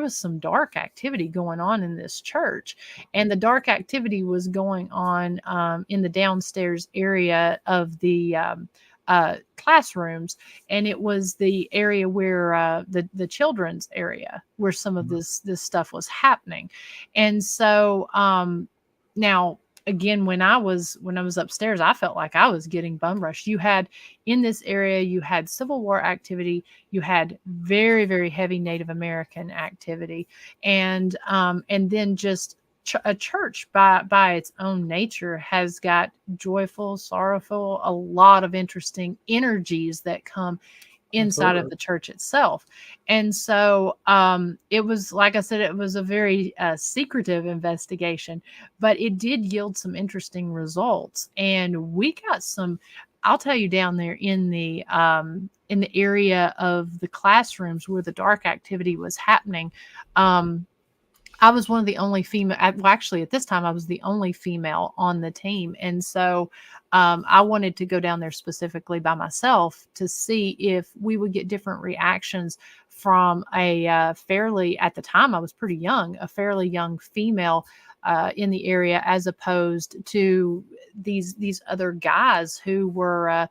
some dark activity going on in this church. And the dark activity was going on in the downstairs area of the classrooms, and it was the area where the children's area where some of this stuff was happening. And so now again, when I was upstairs, I felt like I was getting bum rushed. You had in this area, you had Civil War activity, you had very, very heavy Native American activity, and then just a church by its own nature has got joyful, sorrowful, a lot of interesting energies that come inside of the church itself. And so it was, like I said, it was a very secretive investigation, but it did yield some interesting results. And we got some, I'll tell you, down there in the area of the classrooms where the dark activity was happening, I was one of the only female. Well, actually, at this time, I was the only female on the team. And so I wanted to go down there specifically by myself to see if we would get different reactions from at the time, I was pretty young, a fairly young female in the area, as opposed to these other guys who were,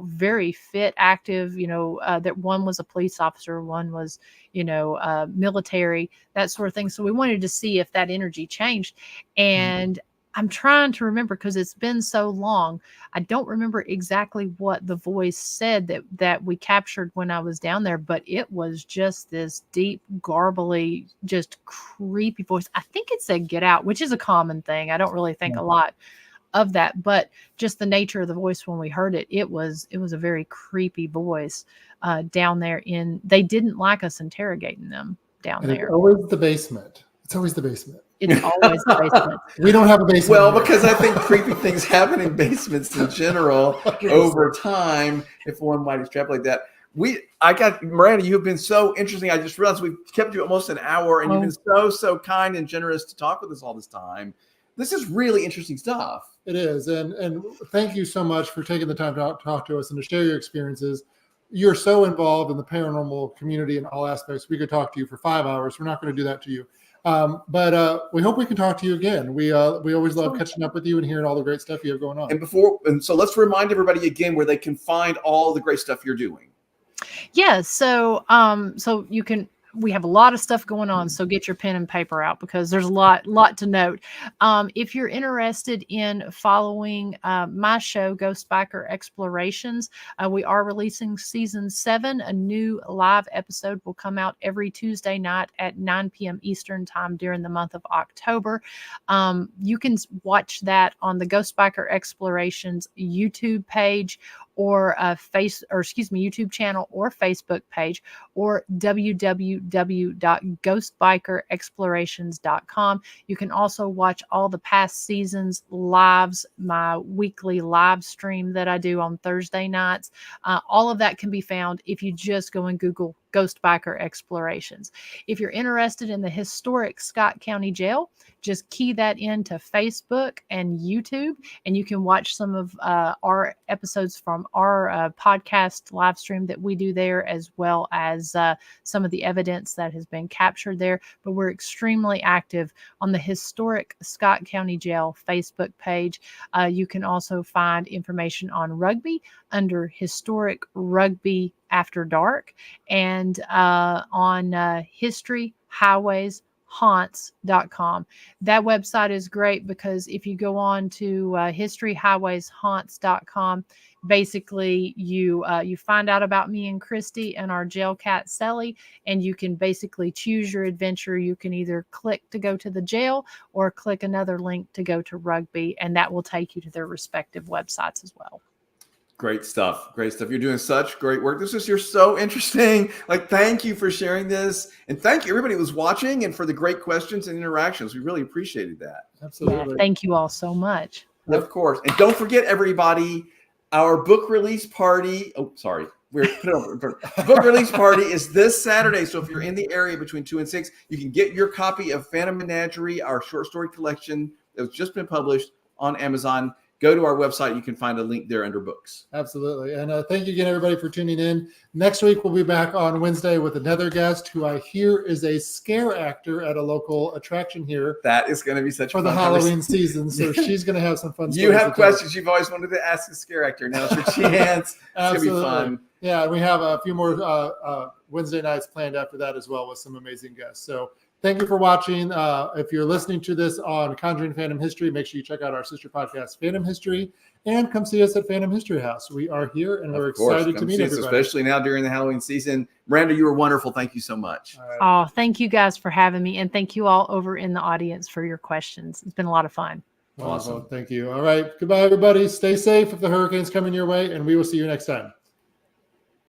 very fit, active, that one was a police officer, one was, military, that sort of thing. So we wanted to see if that energy changed. And I'm trying to remember, because it's been so long. I don't remember exactly what the voice said that we captured when I was down there, but it was just this deep, garbly, just creepy voice. I think it said "get out," which is a common thing. I don't really think a lot of that, but just the nature of the voice when we heard it, it was a very creepy voice down there. They didn't like us interrogating them down there. It's always the basement. It's always the basement. We don't have a basement. Well, here. because I think creepy things happen in basements in general over time, if one might extrapolate that. Miranda, you've been so interesting. I just realized we've kept you almost an hour, and you've been so kind and generous to talk with us all this time. This is really interesting stuff. It is. And thank you so much for taking the time to talk to us and to share your experiences. You're so involved in the paranormal community in all aspects. We could talk to you for 5 hours. We're not going to do that to you. But we hope we can talk to you again. We always love catching up with you and hearing all the great stuff you have going on. And so let's remind everybody again where they can find all the great stuff you're doing. Yeah, so we have a lot of stuff going on, so get your pen and paper out because there's a lot to note. If you're interested in following my show, Ghost Biker Explorations, we are releasing season 7. A new live episode will come out every Tuesday night at 9 p.m. Eastern time during the month of October. You can watch that on the Ghost Biker Explorations YouTube page or YouTube channel or Facebook page, or www.ghostbikerexplorations.com. You can also watch all the past seasons lives, my weekly live stream that I do on Thursday nights. All of that can be found if you just go and Google Ghost Biker Explorations. If you're interested in the historic Scott County Jail, just key that into Facebook and YouTube, and you can watch some of our episodes from our podcast live stream that we do there, as well as some of the evidence that has been captured there. But we're extremely active on the historic Scott County Jail Facebook page. You can also find information on rugby under Historic Rugby After Dark, and on History Highways Haunts.com. That website is great because if you go on to historyhighwayshaunts.com, basically you find out about me and Christy and our jail cat Sally, and you can basically choose your adventure. You can either click to go to the jail or click another link to go to rugby, and that will take you to their respective websites as well. Great stuff. You're doing such great work. You're so interesting. Thank you for sharing this. And thank you everybody who was watching and for the great questions and interactions. We really appreciated that. Absolutely. Yeah, thank you all so much. Of course. And don't forget, everybody, our book release party. Oh, sorry. Book release party is this Saturday. So if you're in the area between 2 and 6, you can get your copy of Phantom Menagerie, our short story collection that has just been published on Amazon. Go to our website. You can find a link there under books. Absolutely. And thank you again, everybody, for tuning in. Next week, we'll be back on Wednesday with another guest who I hear is a scare actor at a local attraction here. That is going to be such for the Halloween season. So she's going to have some fun. You have questions you've always wanted to ask a scare actor. Now's your chance. It's going to be fun. Yeah, and we have a few more Wednesday nights planned after that as well with some amazing guests. So thank you for watching. If you're listening to this on Conjuring Phantom History, make sure you check out our sister podcast, Phantom History, and come see us at Phantom History House. We are here, and we're excited to meet everybody. Especially now during the Halloween season. Miranda, you were wonderful. Thank you so much. Right. Oh, thank you guys for having me, and thank you all over in the audience for your questions. It's been a lot of fun. Awesome. Thank you. All right. Goodbye, everybody. Stay safe if the hurricane's coming your way, and we will see you next time.